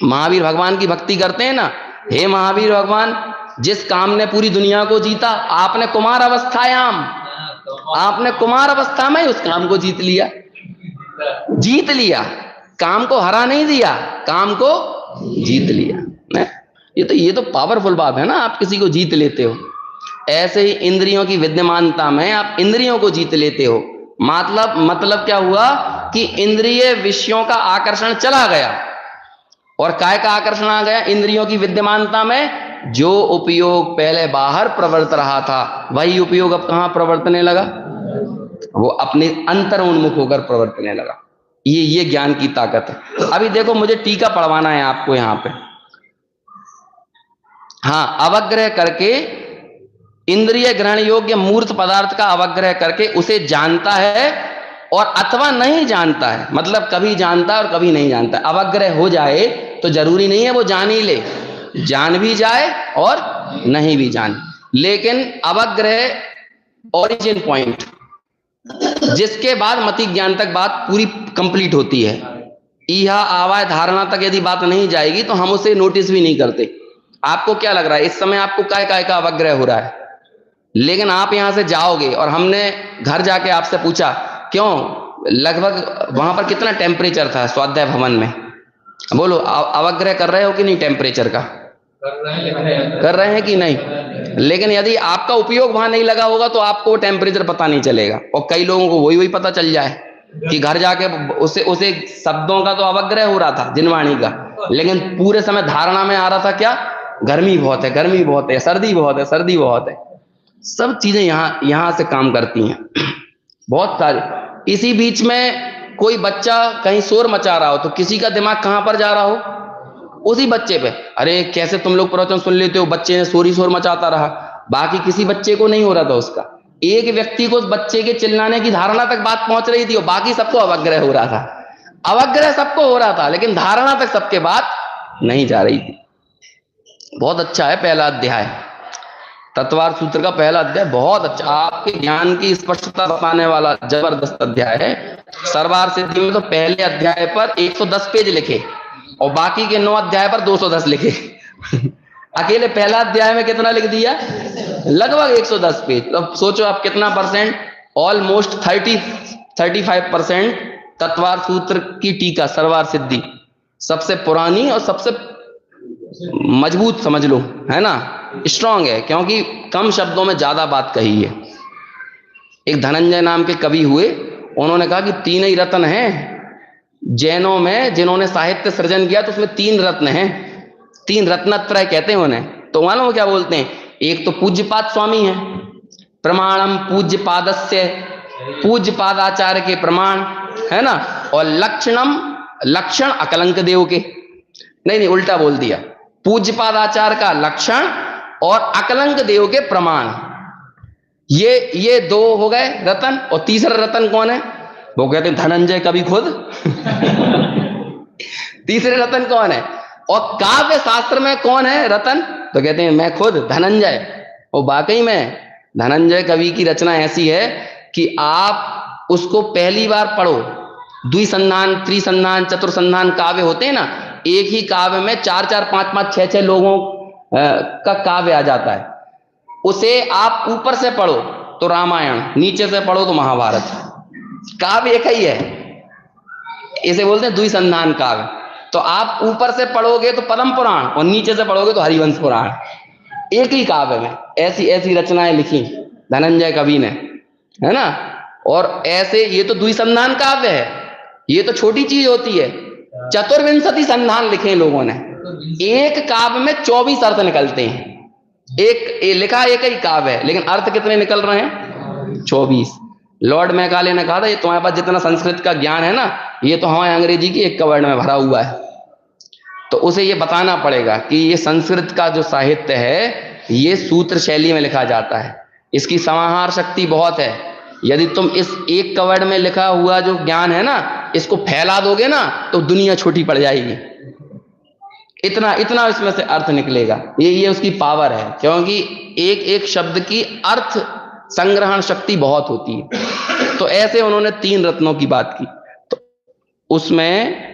महावीर भगवान की भक्ति करते हैं ना, हे महावीर भगवान, जिस काम ने पूरी दुनिया को जीता, आपने कुमार अवस्था में उस काम को जीत लिया, काम को हरा नहीं दिया, काम को जीत लिया। ये तो पावरफुल बात है ना, आप किसी को जीत लेते हो। ऐसे ही इंद्रियों की विद्यमानता में आप इंद्रियों को जीत लेते हो। मतलब क्या हुआ कि इंद्रिय विषयों का आकर्षण चला गया, और काय का आकर्षण आ गया? इंद्रियों की विद्यमानता में जो उपयोग पहले बाहर प्रवर्त रहा था, वही उपयोग अब कहां प्रवर्तने लगा? वो अपने अंतर उन्मुख होकर प्रवर्तने लगा। ये ज्ञान की ताकत है। अभी देखो, मुझे टीका पढ़वाना है आपको यहां पे। हाँ, अवग्रह करके इंद्रिय ग्रहण योग्य मूर्त पदार्थ का अवग्रह करके उसे जानता है और अथवा नहीं जानता है, मतलब कभी जानता है और कभी नहीं जानता। अवग्रह हो जाए तो जरूरी नहीं है वो जान ही ले, जान भी जाए और नहीं भी जाने, लेकिन अवग्रह ओरिजिन पॉइंट, जिसके बाद मति ज्ञान तक बात पूरी कंप्लीट होती है। इहा आवाज धारणा तक यदि बात नहीं जाएगी तो हम उसे नोटिस भी नहीं करते। आपको क्या लग रहा है इस समय आपको काय का अवग्रह हो रहा है? लेकिन आप यहां से जाओगे और हमने घर जाके आपसे पूछा क्यों, लगभग वहां पर कितना टेम्परेचर था स्वाध्याय भवन में, बोलो अवग्रह कर रहे हो कि नहीं? टेम्परेचर का कर रहे हैं कि नहीं? लेकिन यदि आपका उपयोग वहां नहीं लगा होगा तो आपको टेम्परेचर पता नहीं चलेगा, और कई लोगों को वही पता चल जाए कि घर जाके उसे शब्दों का तो अवग्रह हो रहा था जिनवाणी का, लेकिन पूरे समय धारणा में आ रहा था क्या? गर्मी बहुत है, सर्दी बहुत है। सब चीजें यहां से काम करती हैं, बहुत सारी। इसी बीच में कोई बच्चा कहीं शोर मचा रहा हो तो किसी का दिमाग कहां पर जा रहा हो? उसी बच्चे पे। अरे कैसे तुम लोग प्रवचन सुन लेते हो, बच्चे ने शोर मचाता रहा, बाकी किसी बच्चे को नहीं हो रहा था उसका। एक व्यक्ति को उस बच्चे के चिल्लाने की धारणा तक बात पहुंच रही थी और बाकी सबको अवग्रह हो रहा था। अवग्रह सबको हो रहा था, लेकिन धारणा तक सबके बात नहीं जा रही थी। बहुत अच्छा है पहला अध्याय, तत्वार सूत्र का पहला अध्याय बहुत अच्छा, आपके ज्ञान की स्पष्टता बताने वाला जबरदस्त अध्याय है। सर्वार सिद्धि में तो पहले अध्याय पर 110 पेज लिखे और बाकी के 9 अध्याय पर 210 लिखे अकेले पहला अध्याय में कितना लिख दिया? लगभग 110 पेज। तो सोचो आप कितना परसेंट, ऑलमोस्ट 35% तत्वार सूत्र की टीका सर्वार सिद्धि, सबसे पुरानी और सबसे मजबूत समझ लो, है ना, स्ट्रांग है, क्योंकि कम शब्दों में ज्यादा बात कही है। एक धनंजय नाम के कवि हुए, उन्होंने कहा कि 3 ही रत्न हैं जैनों में जिन्होंने साहित्य सृजन किया तो उसमें 3 रत्न हैं, 3 रत्नत्रय कहते हैं उन्हें। तो मालूम क्या बोलते हैं? एक तो पूज्यपाद स्वामी है, प्रमाणम पूज्यपादस्य, पूज्यपादाचार्य के प्रमाण है ना, और लक्षणम, लक्षण अकलंक देव के, नहीं उल्टा बोल दिया, पूज्यपादाचार्य का लक्षण और अकलंक देव के प्रमाण। ये 2 हो गए रतन। और तीसरा रतन कौन है? वो कहते हैं धनंजय कवि खुद। तीसरे रतन कौन है? और काव्य शास्त्र में कौन है रतन? तो कहते हैं मैं खुद धनंजय। और वाकई में धनंजय कवि की रचना ऐसी है कि आप उसको पहली बार पढ़ो, द्विसंधान, त्रिसंधान, चतुर्संधान काव्य होते हैं ना, एक ही काव्य में 4-4, 5-5, 6-6 लोगों का काव्य आ जाता है। उसे आप ऊपर से पढ़ो तो रामायण, नीचे से पढ़ो तो महाभारत, काव्य एक ही है। इसे बोलते हैं द्विसंधान काव्य। तो आप ऊपर से पढ़ोगे तो पद्म पुराण और नीचे से पढ़ोगे तो हरिवंश पुराण, एक ही काव्य में ऐसी ऐसी रचनाएं लिखी धनंजय कवि ने, है ना। और ऐसे ये तो द्विसंधान काव्य है, ये तो छोटी चीज होती है। 24 संधान लिखे लोगों ने, एक काव्य में 24 अर्थ निकलते हैं। एक लिखा एक ही काव्य है, लेकिन अर्थ कितने निकल रहे हैं? 24। लॉर्ड मैकाले ने कहा था ये तुम्हारे पास जितना संस्कृत का ज्ञान है ना, ये तो हमारे अंग्रेजी की एक कवर्ड में भरा हुआ है। तो उसे ये बताना पड़ेगा कि ये संस्कृत का जो साहित्य है ये सूत्र शैली में लिखा जाता है, इसकी समाहार शक्ति बहुत है। यदि तुम इस एक कवर्ड में लिखा हुआ जो ज्ञान है ना, इसको फैला दोगे ना तो दुनिया छोटी पड़ जाएगी। इतना इतना इसमें से अर्थ निकलेगा। ये उसकी पावर है, क्योंकि एक एक शब्द की अर्थ संग्रहण शक्ति बहुत होती है। तो ऐसे उन्होंने 3 रत्नों की बात की। तो उसमें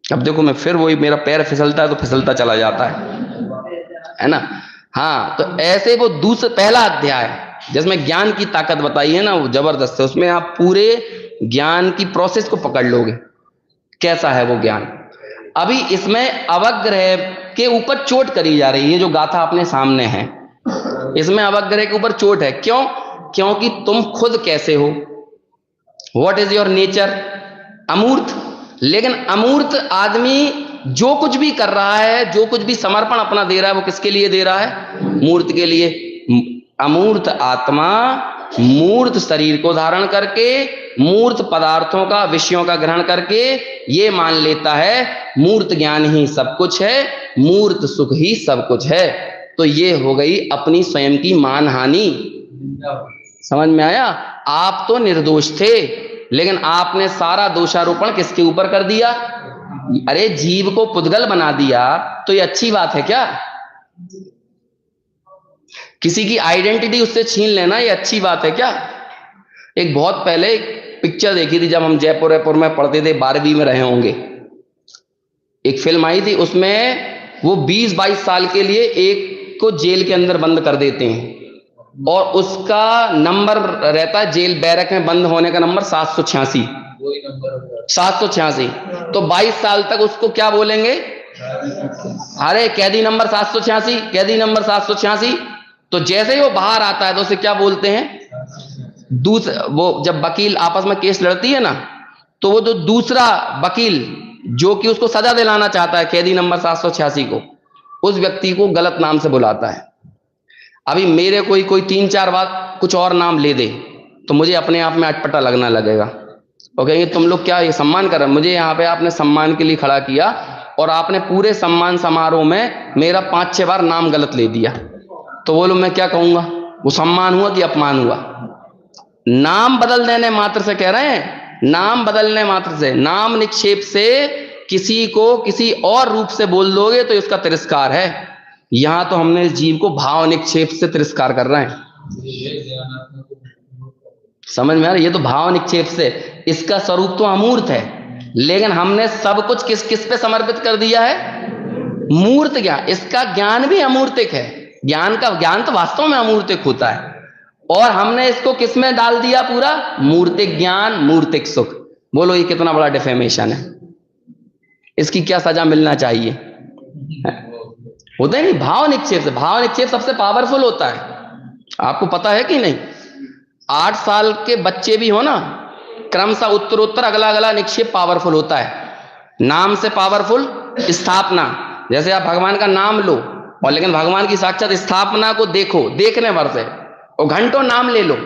अब देखो, मैं फिर वही, मेरा पैर फिसलता है तो फिसलता चला जाता है ना। हाँ, तो ऐसे वो पहला अध्याय जिसमें ज्ञान की ताकत बताई है ना, वो जबरदस्त है। उसमें आप पूरे ज्ञान की प्रोसेस को पकड़ लोगे, कैसा है वो ज्ञान। अभी इसमें अवग्रह के ऊपर चोट करी जा रही है। जो गाथा अपने सामने है, इसमें अवग्रह के ऊपर चोट है। क्यों? क्योंकि तुम खुद कैसे हो, व्हाट इज योर नेचर, अमूर्त। लेकिन अमूर्त आदमी जो कुछ भी कर रहा है, जो कुछ भी समर्पण अपना दे रहा है, वो किसके लिए दे रहा है? मूर्त के लिए। अमूर्त आत्मा मूर्त शरीर को धारण करके, मूर्त पदार्थों का, विषयों का ग्रहण करके ये मान लेता है मूर्त ज्ञान ही सब कुछ है, मूर्त सुख ही सब कुछ है। तो ये हो गई अपनी स्वयं की मानहानि। समझ में आया? आप तो निर्दोष थे, लेकिन आपने सारा दोषारोपण किसके ऊपर कर दिया? अरे जीव को पुद्गल बना दिया, तो ये अच्छी बात है क्या? किसी की आइडेंटिटी उससे छीन लेना ये अच्छी बात है क्या? एक बहुत पहले एक पिक्चर देखी थी, जब हम जयपुर में पढ़ते थे, 12वीं में रहे होंगे। एक फिल्म आई थी, उसमें वो 20-22 साल के लिए एक को जेल के अंदर बंद कर देते हैं, और उसका नंबर रहता है जेल बैरक में बंद होने का नंबर 786। 786। तो 22 साल तक उसको क्या बोलेंगे? अरे कैदी नंबर 786, कैदी नंबर 786। तो जैसे ही वो बाहर आता है तो उसे क्या बोलते हैं? वो जब वकील आपस में केस लड़ती है ना, तो वो जो दूसरा वकील जो कि उसको सजा दिलाना चाहता है कैदी नंबर 786 को, उस व्यक्ति को गलत नाम से बुलाता है। अभी मेरे कोई 3-4 बार कुछ और नाम ले दे तो मुझे अपने आप में अटपटा लगना लगेगा, और कहेंगे तुम लोग क्या ये सम्मान कर रहे? मुझे यहाँ पे आपने सम्मान के लिए खड़ा किया और आपने पूरे सम्मान समारोह में मेरा 5-6 बार नाम गलत ले दिया, तो बोलो मैं क्या कहूंगा? वो सम्मान हुआ कि अपमान हुआ? नाम बदल देने मात्र से, कह रहे हैं नाम बदलने मात्र से, नाम निक्षेप से किसी को किसी और रूप से बोल दोगे तो इसका तिरस्कार है। यहां तो हमने इस जीव को भाव निक्षेप से तिरस्कार कर रहे हैं। समझ में आ रहा? ये तो भाव निक्षेप से, इसका स्वरूप तो अमूर्त है, लेकिन हमने सब कुछ किस किस पे समर्पित कर दिया है? मूर्त ज्ञान। इसका ज्ञान भी अमूर्तिक है, ज्ञान तो वास्तव में अमूर्तिक होता है, और हमने इसको किस में डाल दिया? पूरा मूर्तिक ज्ञान, मूर्तिक सुख। बोलो ये कितना बड़ा डिफेमेशन है, इसकी क्या सजा मिलना चाहिए? होता है नहीं भाव निक्षेप से। भाव निक्षेप सबसे पावरफुल होता है, आपको पता है कि नहीं? 8 साल के बच्चे भी हो ना, क्रमशः उत्तरोत्तर अगला अगला निक्षेप पावरफुल होता है। नाम से पावरफुल स्थापना। जैसे आप भगवान का नाम लो और लेकिन भगवान की साक्षात स्थापना को देखो, देखने भर से, और घंटों नाम ले लो,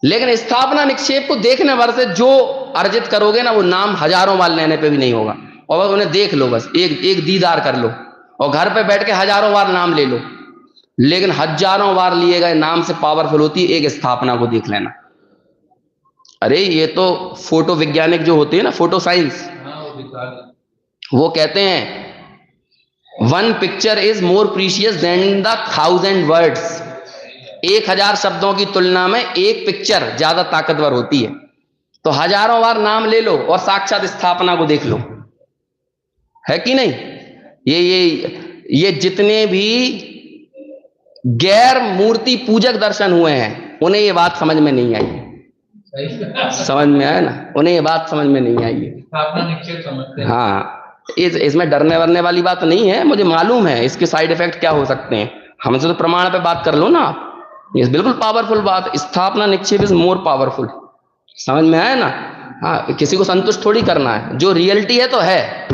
लेकिन स्थापना निक्षेप को देखने भर से जो अर्जित करोगे ना, वो नाम हजारों बार लेने पे भी नहीं होगा। और बस उन्हें देख लो, बस एक दीदार कर लो, और घर पे बैठ के हजारों बार नाम ले लो, लेकिन हजारों बार लिए गए नाम से पावरफुल होती है एक स्थापना को देख लेना। अरे ये तो फोटो वैज्ञानिक जो होते हैं ना, फोटो साइंस, वो कहते हैं 1 picture is more precious than the 1000 words. 1000 शब्दों की तुलना में एक पिक्चर ज्यादा ताकतवर होती है। तो हजारों बार नाम ले लो और साक्षात स्थापना को देख लो, है कि नहीं? ये जितने भी गैर मूर्ति पूजक दर्शन हुए हैं, उन्हें ये बात समझ में नहीं आई। समझ में आया ना? उन्हें ये बात समझ में नहीं आई है। हाँ, इसमें डरने वरने वाली बात नहीं है, मुझे मालूम है इसके साइड इफेक्ट क्या हो सकते हैं। हमसे तो प्रमाण पे बात कर लो ना आप। ये बिल्कुल पावरफुल बात, स्थापना निक्षेप इज मोर पावरफुल। समझ में आया ना? हाँ, किसी को संतुष्ट थोड़ी करना है, जो रियलिटी है तो है,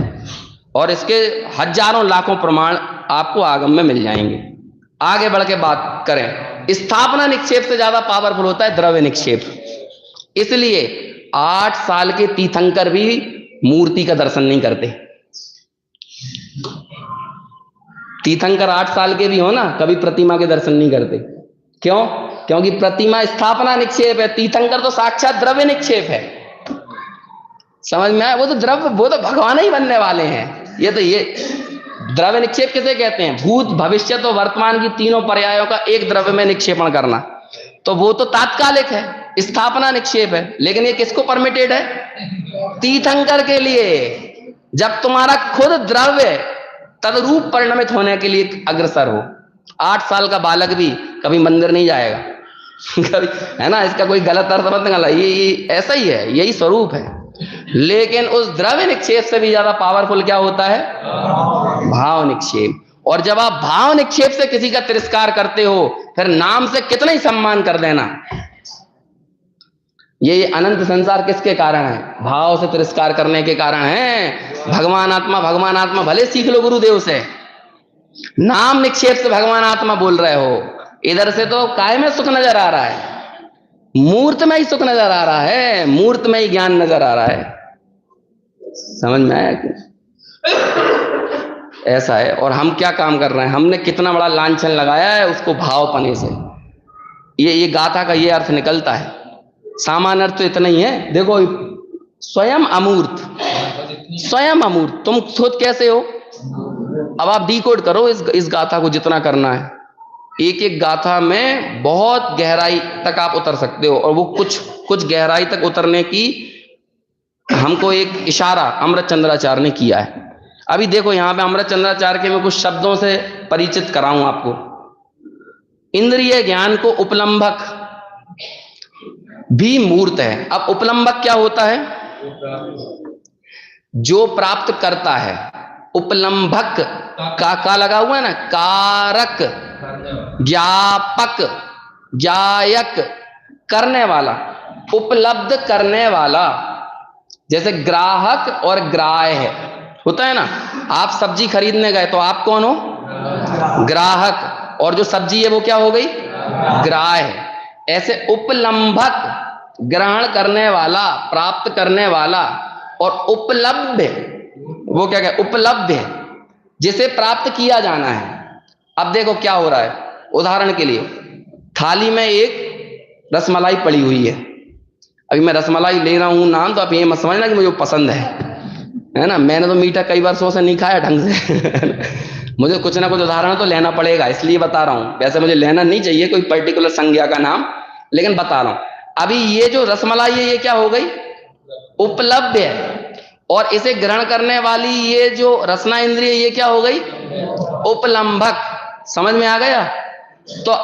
और इसके हजारों लाखों प्रमाण आपको आगम में मिल जाएंगे। आगे बढ़ के बात करें, स्थापना निक्षेप से ज्यादा पावरफुल होता है द्रव्य निक्षेप। इसलिए 8 साल के तीर्थंकर भी मूर्ति का दर्शन नहीं करते। तीर्थंकर 8 साल के भी हो ना, कभी प्रतिमा के दर्शन नहीं करते। क्यों? क्योंकि प्रतिमा स्थापना निक्षेप है, तीर्थंकर तो साक्षात द्रव्य निक्षेप है। समझ में आया? वो तो द्रव्य, वो तो भगवान ही बनने वाले हैं। ये द्रव्य निक्षेप किसे कहते हैं? भूत, भविष्य और वर्तमान की तीनों पर्यायों का एक द्रव्य में निक्षेपण करना, तो वो तो तात्कालिक है, स्थापना निक्षेप है। लेकिन ये किसको परमिटेड है? तीर्थंकर के लिए। जब तुम्हारा खुद द्रव्य तदरूप परिणमित होने के लिए अग्रसर हो। 8 साल का बालक भी कभी मंदिर नहीं जाएगा कभी, है ना? इसका कोई गलत अर्थ मत निकाला, ये ऐसा ही है, यही स्वरूप है। लेकिन उस द्रव्य निक्षेप से भी ज्यादा पावरफुल क्या होता है? भाव निक्षेप। और जब आप भाव निक्षेप से किसी का तिरस्कार करते हो, फिर नाम से कितना ही सम्मान कर देना। ये अनंत संसार किसके कारण है? भाव से तिरस्कार करने के कारण है। भगवान आत्मा भले सीख लो गुरुदेव से, नाम निक्षेप से भगवान आत्मा बोल रहे हो, इधर से तो काय में सुख नजर आ रहा है, मूर्त में ही सुख नजर आ रहा है, मूर्त में ही ज्ञान नजर आ रहा है। समझ में आया कि ऐसा है? और हम क्या काम कर रहे हैं? हमने कितना बड़ा लांछन लगाया है उसको भावपने से। ये गाथा का ये अर्थ निकलता है। सामान्य अर्थ तो इतना ही है। देखो, स्वयं अमूर्त, स्वयं अमूर्त, तुम खुद कैसे हो? अब आप डिकोड करो इस गाथा को जितना करना है। एक एक गाथा में बहुत गहराई तक आप उतर सकते हो, और वो कुछ गहराई तक उतरने की हमको एक इशारा अमृत चंद्राचार्य ने किया है। अभी देखो यहाँ पे अमृत चंद्राचार्य के मैं कुछ शब्दों से परिचित कराऊं आपको। इंद्रिय ज्ञान को उपलंबक भी मूर्त है। अब उपलंबक क्या होता है? जो प्राप्त करता है। उपलंबक का लगा हुआ है ना, कारक, ज्ञापक, ज्ञायक, करने वाला, उपलब्ध करने वाला। जैसे ग्राहक और ग्राह्य होता है ना। आप सब्जी खरीदने गए तो आप कौन हो? ग्राहक, और जो सब्जी है वो क्या हो गई? ग्राह्य। ऐसे उपलंबक ग्रहण करने वाला, प्राप्त करने वाला, और उपलब्ध वो क्या कहते? उपलब्ध है, जिसे प्राप्त किया जाना है। अब देखो क्या हो रहा है। उदाहरण के लिए, थाली में एक रसमलाई पड़ी हुई है। अभी मैं रसमलाई ले रहा हूं नाम, तो आप ये मत समझना कि मुझे पसंद है ना। मैंने तो मीठा कई वर्षों से नहीं खाया ढंग से मुझे कुछ ना कुछ उदाहरण तो लेना पड़ेगा, इसलिए बता रहा हूं। वैसे मुझे लेना नहीं चाहिए कोई पर्टिकुलर संज्ञा का नाम, लेकिन बता रहा हूं। अभी ये जो रसमलाई है, ये क्या हो गई? उपलब्ध है। और इसे ग्रहण करने वाली ये जो रसना इंद्रिय, ये क्या हो गई? उपलंबक। समझ में आ गया? तो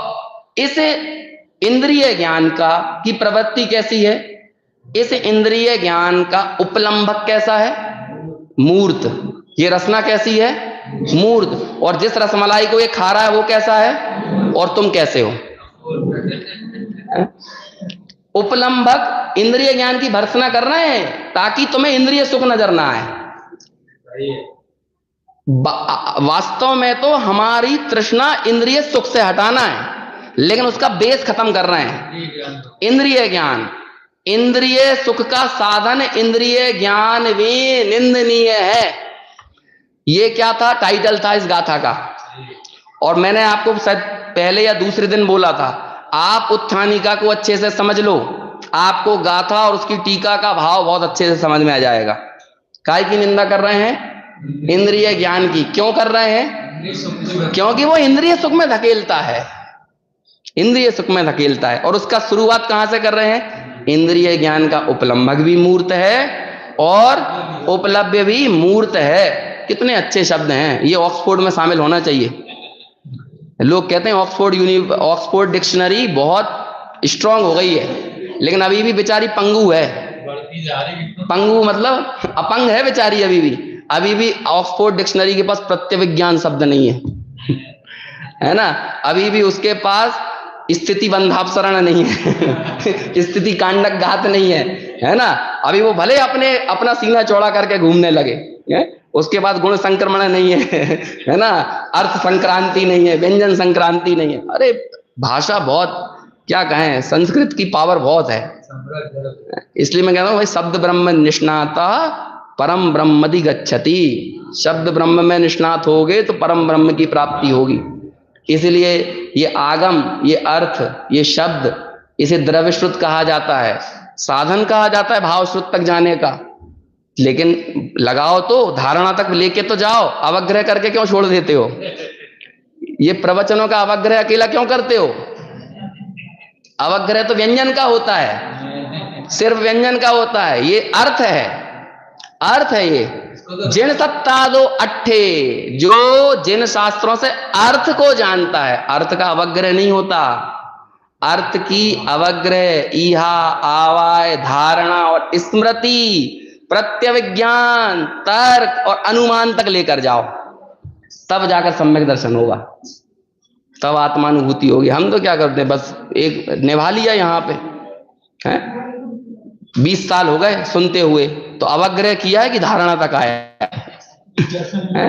इस इंद्रिय ज्ञान की प्रवृत्ति कैसी है? इस इंद्रिय ज्ञान का उपलंबक कैसा है? मूर्त। ये रसना कैसी है? मूर्त। और जिस रसमलाई को ये खा रहा है वो कैसा है? और तुम कैसे हो? उपलंबक इंद्रिय ज्ञान की भर्त्सना कर रहे हैं ताकि तुम्हें इंद्रिय सुख नजर ना आए। वास्तव में तो हमारी तृष्णा इंद्रिय सुख से हटाना है, लेकिन उसका बेस खत्म कर रहे हैं। इंद्रिय ज्ञान, इंद्रिय सुख का साधन इंद्रिय ज्ञान भी निंदनीय है। ये क्या था, टाइटल था इस गाथा का। और मैंने आपको शायद पहले या दूसरे दिन बोला था, आप उत्थानिका को अच्छे से समझ लो, आपको गाथा और उसकी टीका का भाव बहुत अच्छे से समझ में आ जाएगा। काय की निंदा कर रहे हैं? इंद्रिय ज्ञान की। क्यों कर रहे हैं? क्योंकि वो इंद्रिय सुख में धकेलता है, इंद्रिय सुख में धकेलता है। और उसका शुरुआत कहां से कर रहे हैं? इंद्रिय ज्ञान का उपलम्भक भी मूर्त है और उपलब्ध भी मूर्त है। कितने अच्छे शब्द हैं, ये ऑक्सफोर्ड में शामिल होना चाहिए। लोग कहते हैं ऑक्सफोर्ड डिक्शनरी बहुत स्ट्रांग हो गई है, लेकिन अभी भी बेचारी पंगु है। पंगु मतलब अपंग है बेचारी, अभी भी ऑक्सफोर्ड डिक्शनरी के पास प्रत्यविज्ञान शब्द नहीं है, है ना। अभी भी उसके पास स्थिति बंधापसरण नहीं है स्थिति कांडक घात नहीं है ना। अभी वो भले अपना सीना चौड़ा करके घूमने लगे, उसके बाद गुण संक्रमण नहीं है ना, अर्थ संक्रांति नहीं है, व्यंजन संक्रांति नहीं है। अरे भाषा बहुत, क्या कहें, संस्कृत की पावर बहुत है। इसलिए मैं कहता हूँ भाई, शब्द ब्रह्म निष्णाता परम ब्रह्मदि गच्छति। शब्द ब्रह्म में निष्णात होगे तो परम ब्रह्म की प्राप्ति होगी। इसलिए ये आगम, ये अर्थ, ये शब्द, इसे द्रव्य श्रुत कहा जाता है, साधन कहा जाता है भाव श्रुत तक जाने का। लेकिन लगाओ तो धारणा तक लेके तो जाओ, अवग्रह करके क्यों छोड़ देते हो? ये प्रवचनों का अवग्रह अकेला क्यों करते हो? अवग्रह तो व्यंजन का होता है, सिर्फ व्यंजन का होता है। ये अर्थ है, अर्थ है ये। जिन सत्ता दो अट्ठे, जो जिन शास्त्रों से अर्थ को जानता है, अर्थ का अवग्रह नहीं होता। अर्थ की अवग्रह इहा आवाय धारणा और स्मृति, प्रत्यविज्ञान, तर्क और अनुमान तक लेकर जाओ, तब जाकर सम्यक दर्शन होगा, तब आत्मानुभूति होगी। हम तो क्या करते हैं, बस एक निभा लिया यहाँ पे है, 20 साल हो गए सुनते हुए, तो अवग्रह किया है कि धारणा तक आया है?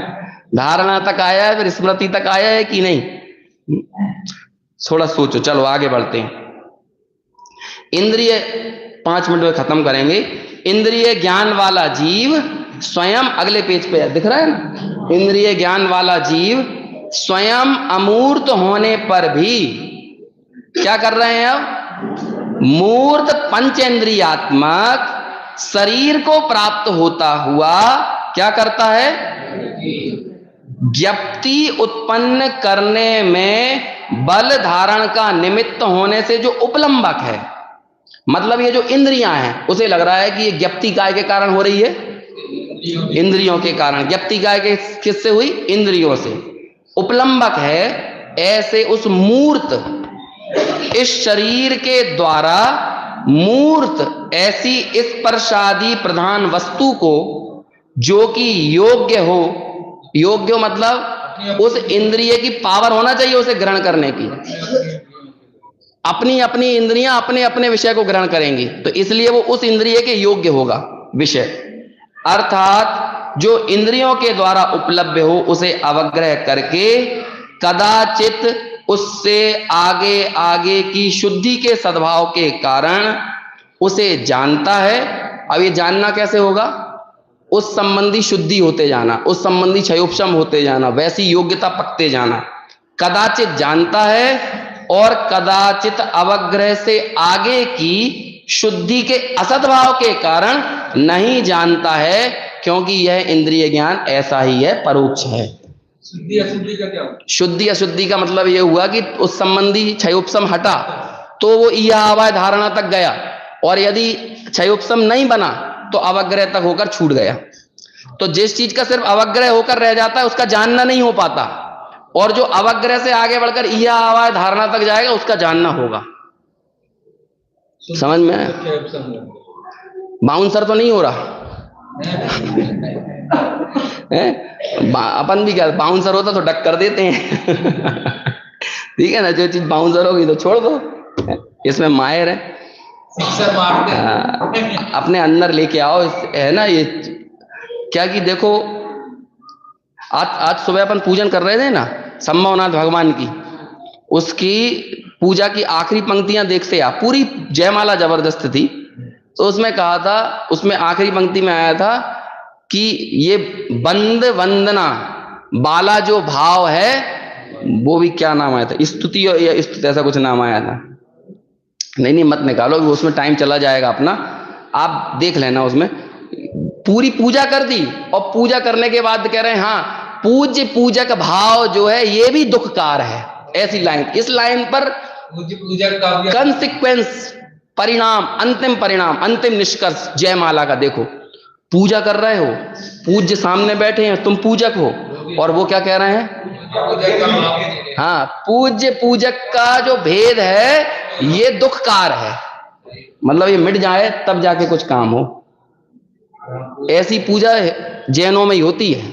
धारणा तक आया है, फिर स्मृति तक आया है कि नहीं? थोड़ा सोचो। चलो आगे बढ़ते हैं। इंद्रिय 5 मिनट में खत्म करेंगे। इंद्रिय ज्ञान वाला जीव स्वयं, अगले पेज पे दिख रहा है ना, इंद्रिय ज्ञान वाला जीव स्वयं अमूर्त होने पर भी क्या कर रहे हैं? अब मूर्त पंचेंद्रियात्मक शरीर को प्राप्त होता हुआ क्या करता है? ज्ञप्ति उत्पन्न करने में बल धारण का निमित्त होने से जो उपलम्बक है, मतलब ये जो इंद्रियां हैं, उसे लग रहा है कि ये ज्ञप्ति काय के कारण हो रही है, इंद्रियों के कारण। ज्ञप्ति काय के किससे हुई? इंद्रियों से। उपलम्बक है, ऐसे उस मूर्त, इस शरीर के द्वारा मूर्त ऐसी स्पर्शादि प्रधान वस्तु को, जो कि योग्य हो, योग्य मतलब उस इंद्रिय की पावर होना चाहिए उसे ग्रहण करने की। अपनी अपनी इंद्रियां अपने अपने विषय को ग्रहण करेंगी, तो इसलिए वो उस इंद्रिय के योग्य होगा विषय, अर्थात जो इंद्रियों के द्वारा उपलब्ध हो उसे अवग्रह करके कदाचित उससे आगे आगे की शुद्धि के सद्भाव के कारण उसे जानता है। अब ये जानना कैसे होगा? उस संबंधी शुद्धि होते जाना, उस संबंधी क्षयोपशम होते जाना, वैसी योग्यता पकते जाना। कदाचित जानता है और कदाचित अवग्रह से आगे की शुद्धि के असद्भाव के कारण नहीं जानता है, क्योंकि यह इंद्रिय ज्ञान ऐसा ही है, परोक्ष है। शुद्धि अशुद्धि का क्या हुआ? शुद्धि अशुद्धि का मतलब यह हुआ कि उस संबंधी क्षयोपशम हटा तो वो इह आवाय धारणा तक गया, और यदि क्षयोपशम नहीं बना तो अवग्रह तक होकर छूट गया। तो जिस चीज का सिर्फ अवग्रह होकर रह जाता है उसका जानना नहीं हो पाता, और जो अवग्रह से आगे बढ़कर इह आवाय धारणा तक जाएगा उसका जानना होगा। समझ में आया? बाउंसर तो नहीं हो रहा है? अपन भी क्या बाउंसर होता तो डक कर देते हैं ठीक है ना, जो चीज बाउंसर होगी तो छोड़ दो, इसमें माहिर है, अपने अंदर लेके आओ, है ना। ये क्या कि देखो आज सुबह अपन पूजन कर रहे थे ना संभवनाथ भगवान की, उसकी पूजा की आखिरी पंक्तियां देख से आप, पूरी जयमाला जबरदस्त थी। तो उसमें कहा था, उसमें आखिरी पंक्ति में आया था कि ये बंद वंदना बाला जो भाव है, वो भी क्या नाम आया था, स्तुति या स्तुति ऐसा कुछ नाम आया था। नहीं मत निकालो, उसमें टाइम चला जाएगा अपना, आप देख लेना। उसमें पूरी पूजा कर दी और पूजा करने के बाद कह रहे हैं हाँ पूज्य पूजक भाव जो है ये भी दुखकार है। ऐसी लाइन, इस लाइन पर कंसिक्वेंस, परिणाम, परिणाम, अंतिम निष्कर्ष जयमाला का देखो। पूजा कर रहे हो, पूज्य सामने बैठे हैं, तुम पूजक हो, और वो क्या कह रहे हैं, हाँ पूज्य पूजक का जो भेद है ये दुखकार है, मतलब ये मिट जाए तब जाके कुछ काम हो। ऐसी पूजा जैनों में ही होती है,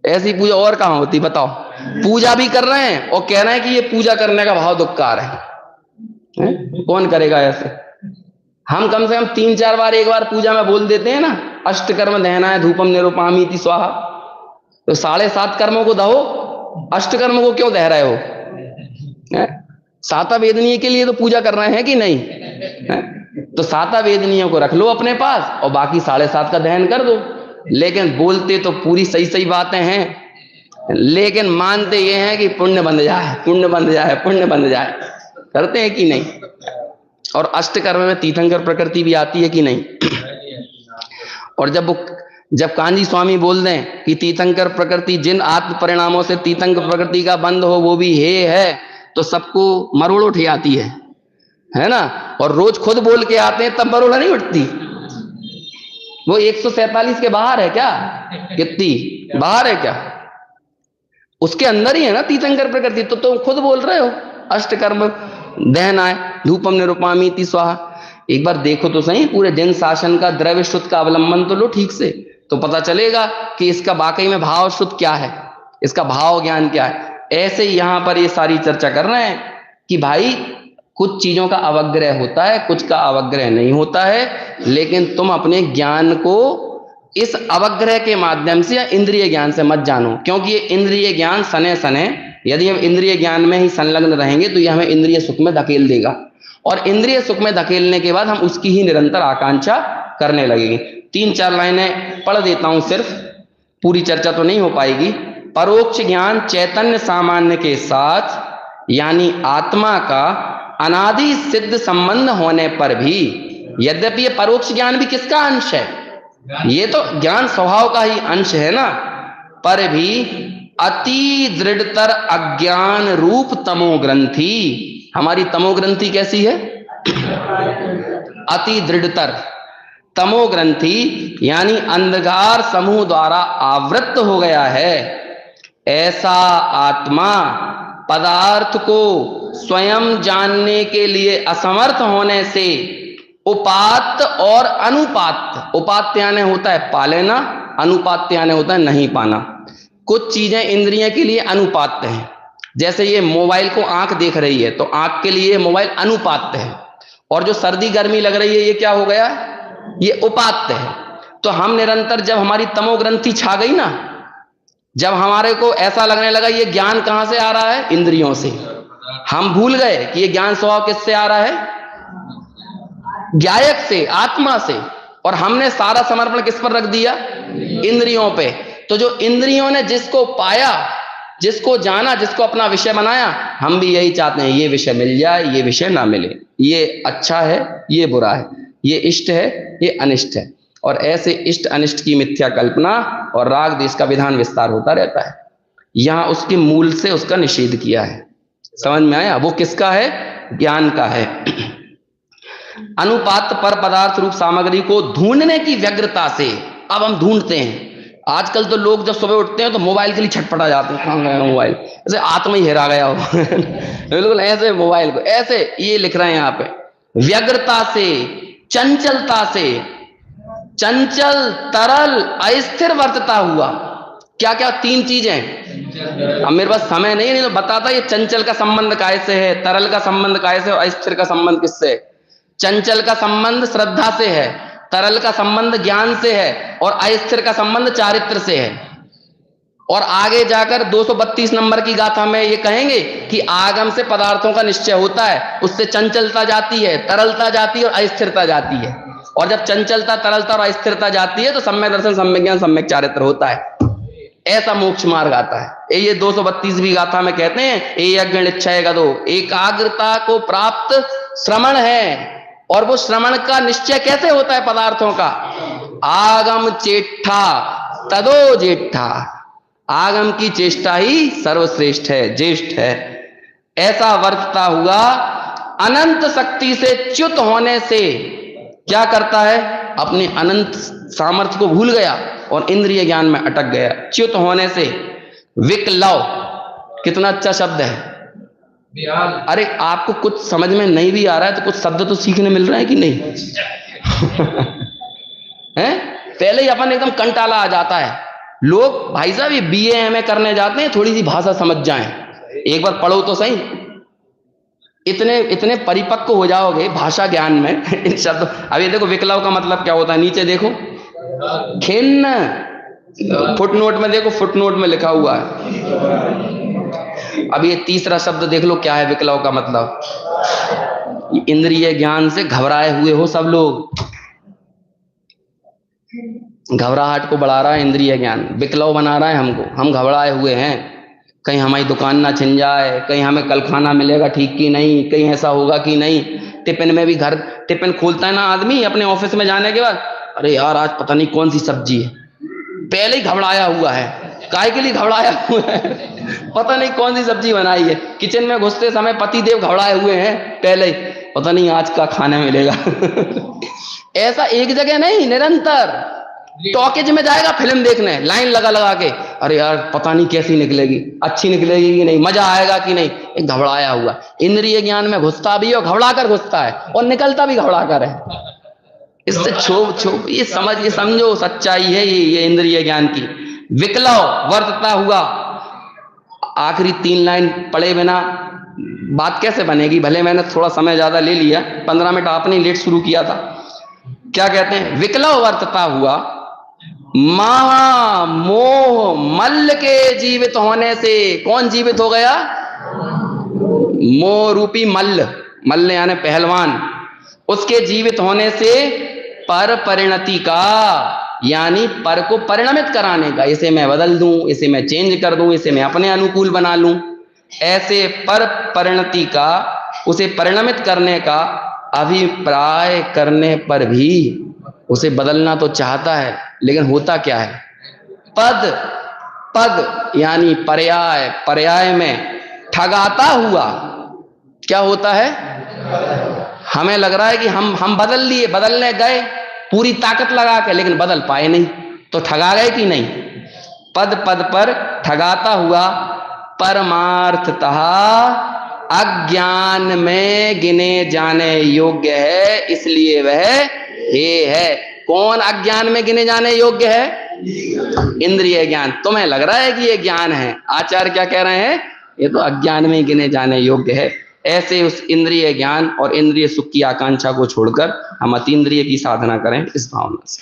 ऐसी पूजा और कहां होती बताओ। पूजा भी कर रहे हैं और कह रहे हैं कि ये पूजा करने का भाव दुखकार है। कौन करेगा ऐसे? हम कम से कम 3-4 बार, एक बार पूजा में बोल देते हैं ना, अष्टकर्म दहनाय धूपम निरूपामीति स्वाहा। तो 7.5 कर्मों को दहो, अष्टकर्म को क्यों दह रहे हो? साता वेदनीय के लिए तो पूजा कर रहे हैं कि नहीं? तो साता वेदनीयों को रख लो अपने पास और बाकी 7.5 का दहन कर दो। लेकिन बोलते तो पूरी सही बातें हैं, लेकिन मानते ये हैं कि पुण्य बंध जाए, पुण्य बंध जाए, पुण्य बंध जाए। करते हैं कि नहीं? और अष्टकर्म में तीर्थंकर प्रकृति भी आती है कि नहीं? और जब कांजी स्वामी बोल दें कि तीर्थंकर प्रकृति जिन आत्म परिणामों से तीर्थंकर प्रकृति का बंद हो वो भी हे है, तो सबको मरोड़ उठ आती है ना। और रोज खुद बोल के आते हैं तब मरोड़ा नहीं उठती। वो 147 के बाहर है क्या? कितनी बाहर है क्या? उसके अंदर ही है ना तीर्थंकर प्रकृति। तो तुम खुद बोल रहे हो अष्टकर्म दहनाय धूपम निरूपामीति स्वाहा। एक बार देखो तो सही पूरे जैन शासन का द्रव्य शुद्ध का अवलंबन तो लो ठीक से, तो पता चलेगा कि इसका वाकई में भाव शुद्ध क्या है, इसका भाव ज्ञान क्या है। ऐसे ही यहां पर ये सारी चर्चा कर रहे हैं कि भाई कुछ चीजों का अवग्रह होता है, कुछ का अवग्रह नहीं होता है, लेकिन तुम अपने ज्ञान को इस अवग्रह के माध्यम से या इंद्रिय ज्ञान से मत जानो, क्योंकि ये इंद्रिय ज्ञान सने सने यदि हम इंद्रिय ज्ञान में ही संलग्न रहेंगे तो यह हमें इंद्रिय सुख में धकेल देगा, और इंद्रिय सुख में धकेलने के बाद हम उसकी ही निरंतर आकांक्षा करने लगेंगे। 3-4 लाइनें पढ़ देता हूं, सिर्फ पूरी चर्चा तो नहीं हो पाएगी। परोक्ष ज्ञान चैतन्य सामान्य के साथ यानी आत्मा का अनादि सिद्ध संबंध होने पर भी, यद्यपि ये परोक्ष ज्ञान भी किसका अंश है? ये तो ज्ञान स्वभाव का ही अंश है ना, पर भी अति दृढ़तर अज्ञान रूप तमो ग्रंथि। हमारी तमो ग्रंथि कैसी है? अति दृढ़तर तमो ग्रंथि यानी अंधकार समूह द्वारा आवृत हो गया है। ऐसा आत्मा पदार्थ को स्वयं जानने के लिए असमर्थ होने से उपात्त और अनुपात्त, उपात्त यानी होता है पा लेना, अनुपात्त यानी होता है नहीं पाना। कुछ चीजें इंद्रियों के लिए अनुपात्त हैं, जैसे ये मोबाइल को आंख देख रही है तो आंख के लिए मोबाइल अनुपात्त है, और जो सर्दी गर्मी लग रही है ये क्या हो गया? ये उपात्त है। तो हम निरंतर जब हमारी तमोग्रंथि छा गई ना, जब हमारे को ऐसा लगने लगा ये ज्ञान कहां से आ रहा है? इंद्रियों से। हम भूल गए कि ये ज्ञान स्वभाव किससे आ रहा है? ज्ञायक से, आत्मा से, और हमने सारा समर्पण किस पर रख दिया? इंद्रियों पे। तो जो इंद्रियों ने जिसको पाया, जिसको जाना, जिसको अपना विषय बनाया, हम भी यही चाहते हैं ये विषय मिल जाए, ये विषय ना मिले, ये अच्छा है, ये बुरा है, ये इष्ट है, ये अनिष्ट है। और ऐसे इष्ट अनिष्ट की मिथ्या कल्पना और राग देश का विधान विस्तार होता रहता है। यहां उसके मूल से उसका निषेध किया है। समझ में आया? वो किसका है? ज्ञान का है। अनुपात पर पदार्थ रूप सामग्री को ढूंढने की व्यग्रता से अब हम ढूंढते हैं। आजकल तो लोग जब सुबह उठते हैं तो मोबाइल के लिए छटपटा जाते हैं, कहां गया मोबाइल, ऐसे आत्मा ही हेरा गया हो। बिल्कुल ऐसे मोबाइल को ऐसे ये लिख रहे हैं यहाँ पे, व्यग्रता से, चंचलता से, चंचल तरल अस्थिर वर्तता हुआ। क्या क्या? 3 चीजें। अब मेरे पास समय नहीं तो बताता ये चंचल का संबंध कैसे है, तरल का संबंध कैसे और अस्थिर का संबंध किससे? चंचल का संबंध श्रद्धा से है, तरल का संबंध ज्ञान से है और अस्थिर का संबंध चारित्र से है। और आगे जाकर 232 नंबर की गाथा में ये कहेंगे कि आगम से पदार्थों का निश्चय होता है, उससे चंचलता जाती है, तरलता जाती है और अस्थिरता जाती है। और जब चंचलता, तरलता और अस्थिरता जाती है तो सम्यक दर्शन, सम्यक ज्ञान, सम्यक चारित्र होता है। ऐसा मोक्ष मार्ग आता है। ये 232वीं गाथा में कहते हैं ये यज्ञ निश्चय गदो, एकाग्रता को प्राप्त श्रवण है। और वो श्रवण का निश्चय कैसे होता है पदार्थों का? आगम चेष्टा तदो जेष्ठा, आगम की चेष्टा ही सर्वश्रेष्ठ है, ज्येष्ठ है। ऐसा वर्तता हुआ अनंत शक्ति से च्युत होने से क्या करता है? अपनी अनंत सामर्थ्य को भूल गया और इंद्रिय ज्ञान में अटक गया। च्युत होने से विकलव, कितना अच्छा शब्द है। अरे आपको कुछ समझ में नहीं भी आ रहा है तो कुछ शब्द तो सीखने मिल रहे हैं कि नहीं? हैं? पहले ही अपन एकदम कंटाला आ जाता है। लोग भाई साहब ये बीए एमए करने जाते हैं, थोड़ी सी भाषा समझ जाएं, एक बार पढ़ो तो सही। इतने परिपक्व हो जाओगे भाषा ज्ञान में इन शब्द। अब ये देखो विकलव का मतलब क्या होता है, नीचे देखो खिन्न, फुटनोट में देखो, फुटनोट में लिखा हुआ है। अब ये तीसरा शब्द देख लो क्या है विकलव का मतलब। इंद्रिय ज्ञान से घबराए हुए हो सब लोग, घबराहट को बढ़ा रहा है इंद्रिय ज्ञान, विकलव बना रहा है हमको। हम घबराए हुए हैं, कहीं हमारी दुकान ना छिन जाए, कहीं हमें कल खाना मिलेगा ठीक कि नहीं, कहीं ऐसा होगा कि नहीं। टिफिन में भी, घर टिफिन खोलता है ना आदमी अपने ऑफिस में जाने के बाद, अरे यार आज पता नहीं कौन सी सब्जी है, पहले ही घबराया हुआ है। काहे के लिए घबराया हुआ है? पता नहीं कौन सी सब्जी बनाई है। किचन में घुसते समय पति देव घबराए हुए हैं पहले ही, पता नहीं आज का खाने मिलेगा। ऐसा एक जगह नहीं, निरंतर। टॉकीज में जाएगा फिल्म देखने, लाइन लगा लगा के, अरे यार पता नहीं कैसी निकलेगी, अच्छी निकलेगी कि नहीं, मजा आएगा कि नहीं। एक घबराया हुआ इंद्रिय ज्ञान में घुसता भी और घबरा कर घुसता है और निकलता भी घबरा कर है। इससे छोप ये समझ, ये समझो सच्चाई है ये इंद्रिय ज्ञान की। विकलव वर्तता हुआ, आखिरी 3 लाइन पढ़े बिना बात कैसे बनेगी? भले मैंने थोड़ा समय ज्यादा ले लिया, 15 मिनट आपने लेट शुरू किया था। क्या कहते हैं? विकलव वर्तता हुआ महा मोह मल्ल के जीवित होने से। कौन जीवित हो गया? मोह रूपी मल्ल, मल्ल यानी पहलवान, उसके जीवित होने से पर परिणति का, यानी पर को परिणमित कराने का, इसे मैं बदल दूं, इसे मैं चेंज कर दूं, इसे मैं अपने अनुकूल बना लूं, ऐसे पर परिणति का, उसे परिणमित करने का अभिप्राय करने पर भी उसे बदलना तो चाहता है, लेकिन होता क्या है? पद यानी पर्याय, पर्याय में ठगाता हुआ क्या होता है? हमें लग रहा है कि हम बदल लिए, बदलने गए पूरी ताकत लगा के, लेकिन बदल पाए नहीं, तो ठगा गए कि नहीं? पद पर ठगाता हुआ परमार्थतः अज्ञान में गिने जाने योग्य है, इसलिए वह ये है। कौन अज्ञान में गिने जाने योग्य है? इंद्रिय ज्ञान। तुम्हें लग रहा है कि ये ज्ञान है, आचार्य क्या कह रहे हैं? ये तो अज्ञान में गिने जाने योग्य है। ऐसे उस इंद्रिय ज्ञान और इंद्रिय सुख की आकांक्षा को छोड़कर हम अतीन्द्रिय की साधना करें, इस भावना से।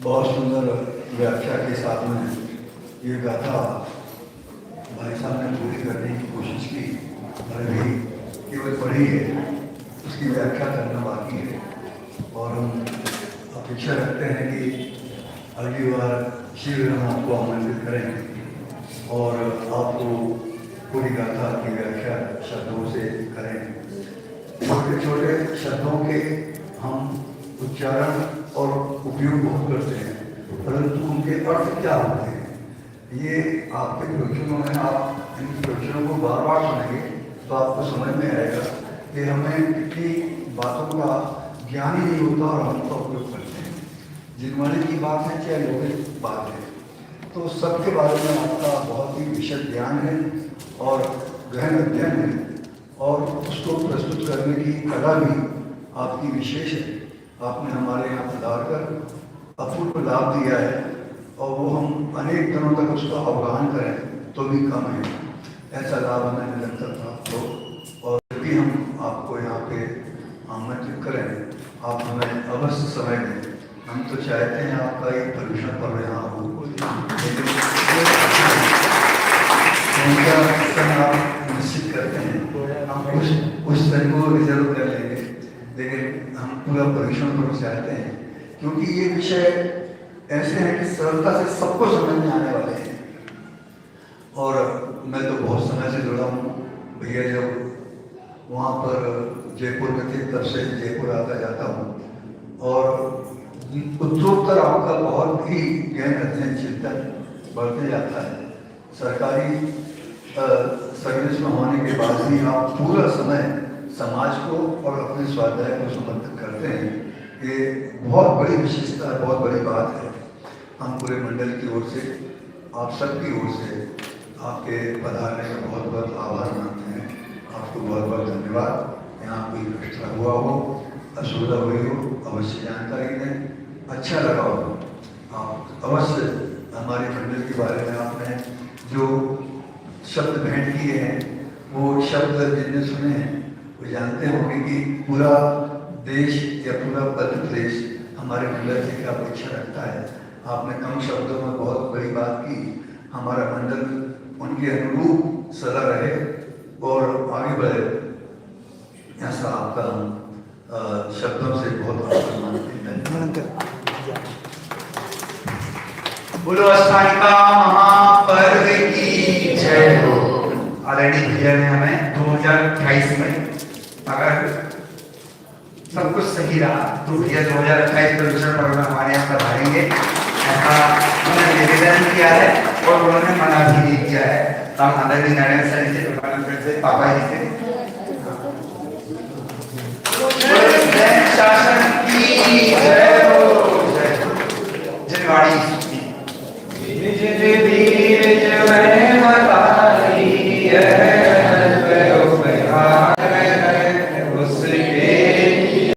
बहुत सुंदर व्याख्या के साथ में ये गाथा भाई साहब ने पूरी करने की कोशिश की, और भी केवल पढ़ी है, उसकी व्याख्या करना बाकी है। और हम अपेक्षा रखते हैं कि अगली बार शीघ्र हम आपको आमंत्रित करें और आपको पूरी गाथा की व्याख्या शब्दों से करें। छोटे छोटे शब्दों के हम उच्चारण और उपयोग बहुत करते हैं, परंतु उनके अर्थ क्या होते हैं ये आपके प्रवचनों में, आप इन प्रवचनों को बार बार सुनेंगे तो आपको समझ में आएगा कि हमें कितनी बातों का ज्ञान ही नहीं होता और हम उसका उपयोग करते हैं। जिनवाणी की बात है चाहे लौकिक बात है, तो सबके बारे में आपका बहुत ही विशद ज्ञान है और गहन अध्ययन है और उसको प्रस्तुत करने की कला भी आपकी विशेष है। आपने हमारे यहाँ पधार कर अपूर्व लाभ दिया है और वो हम अनेक दिनों तक उसका अवगाहन करें तो भी कम है। ऐसा लाभ हमें निरंतर प्राप्त हो और जब भी हम आपको यहाँ पे आमंत्रित करें आप हमें अवश्य समय दें। हम तो चाहते हैं आपका एक पर्यवेक्षण पर्व यहाँ हो, लेकिन आप निश्चित करते हैं हम उस दिन को रिजर्व कर लेंगे, लेकिन हम पूरा पर्यवेक्षण पर्व चाहते हैं क्योंकि ये विषय ऐसे हैं कि सरलता से सबको समझ में आने वाले हैं। और मैं तो बहुत समय से जुड़ा हूँ भैया, जब वहाँ पर जयपुर में थे तब से जयपुर आता जाता हूँ और उत्तरोत्तर आपका बहुत ही गहन अध्ययन चिंतन बढ़ते जाता है। सरकारी सर्विस में होने के बाद भी आप पूरा समय समाज को और अपने स्वाध्याय को समर्पित करते हैं। ये बहुत बड़ी विशेषता है, बहुत बड़ी बात है। हम पूरे मंडल की ओर से आप सबकी ओर से आपके पधारने का बहुत बहुत आभार मानते हैं। आपको बहुत बहुत धन्यवाद। यहाँ कोई कष्ट हुआ हो, असुविधा हुई हो, अवश्य जानकारी दें। अच्छा लगा हो आप अवश्य हमारे मंडल के बारे में आपने जो शब्द भेंट किए हैं वो शब्द जिनने सुने हैं वो जानते होंगे कि पूरा देश या पूरा मध्य प्रदेश हमारे मंडल से क्या अपेक्षा रखता है। आपने कम शब्दों में बहुत बड़ी बात की। हमारा मंडल उनके अनुरूप सदा रहे और आगे बढ़े, ऐसा आपका शब्दों से बहुत आभार मानते हैं। बोलो अष्टांगिका महापर्व की जय हो। आदरणीय भैया ने हमें 2028 में अगर सब कुछ सही रहा तो भैया 2028 पर्यवेक्षण पर्व में हमारे यहाँ पधारेंगे, ऐसा उन्होंने निवेदन किया है और उन्होंने मना भी नहीं किया है। तो हम आदरणीय नारायण सर से पापा जी से शासन की जय हो। जिनवाणी वीर जय बताई है।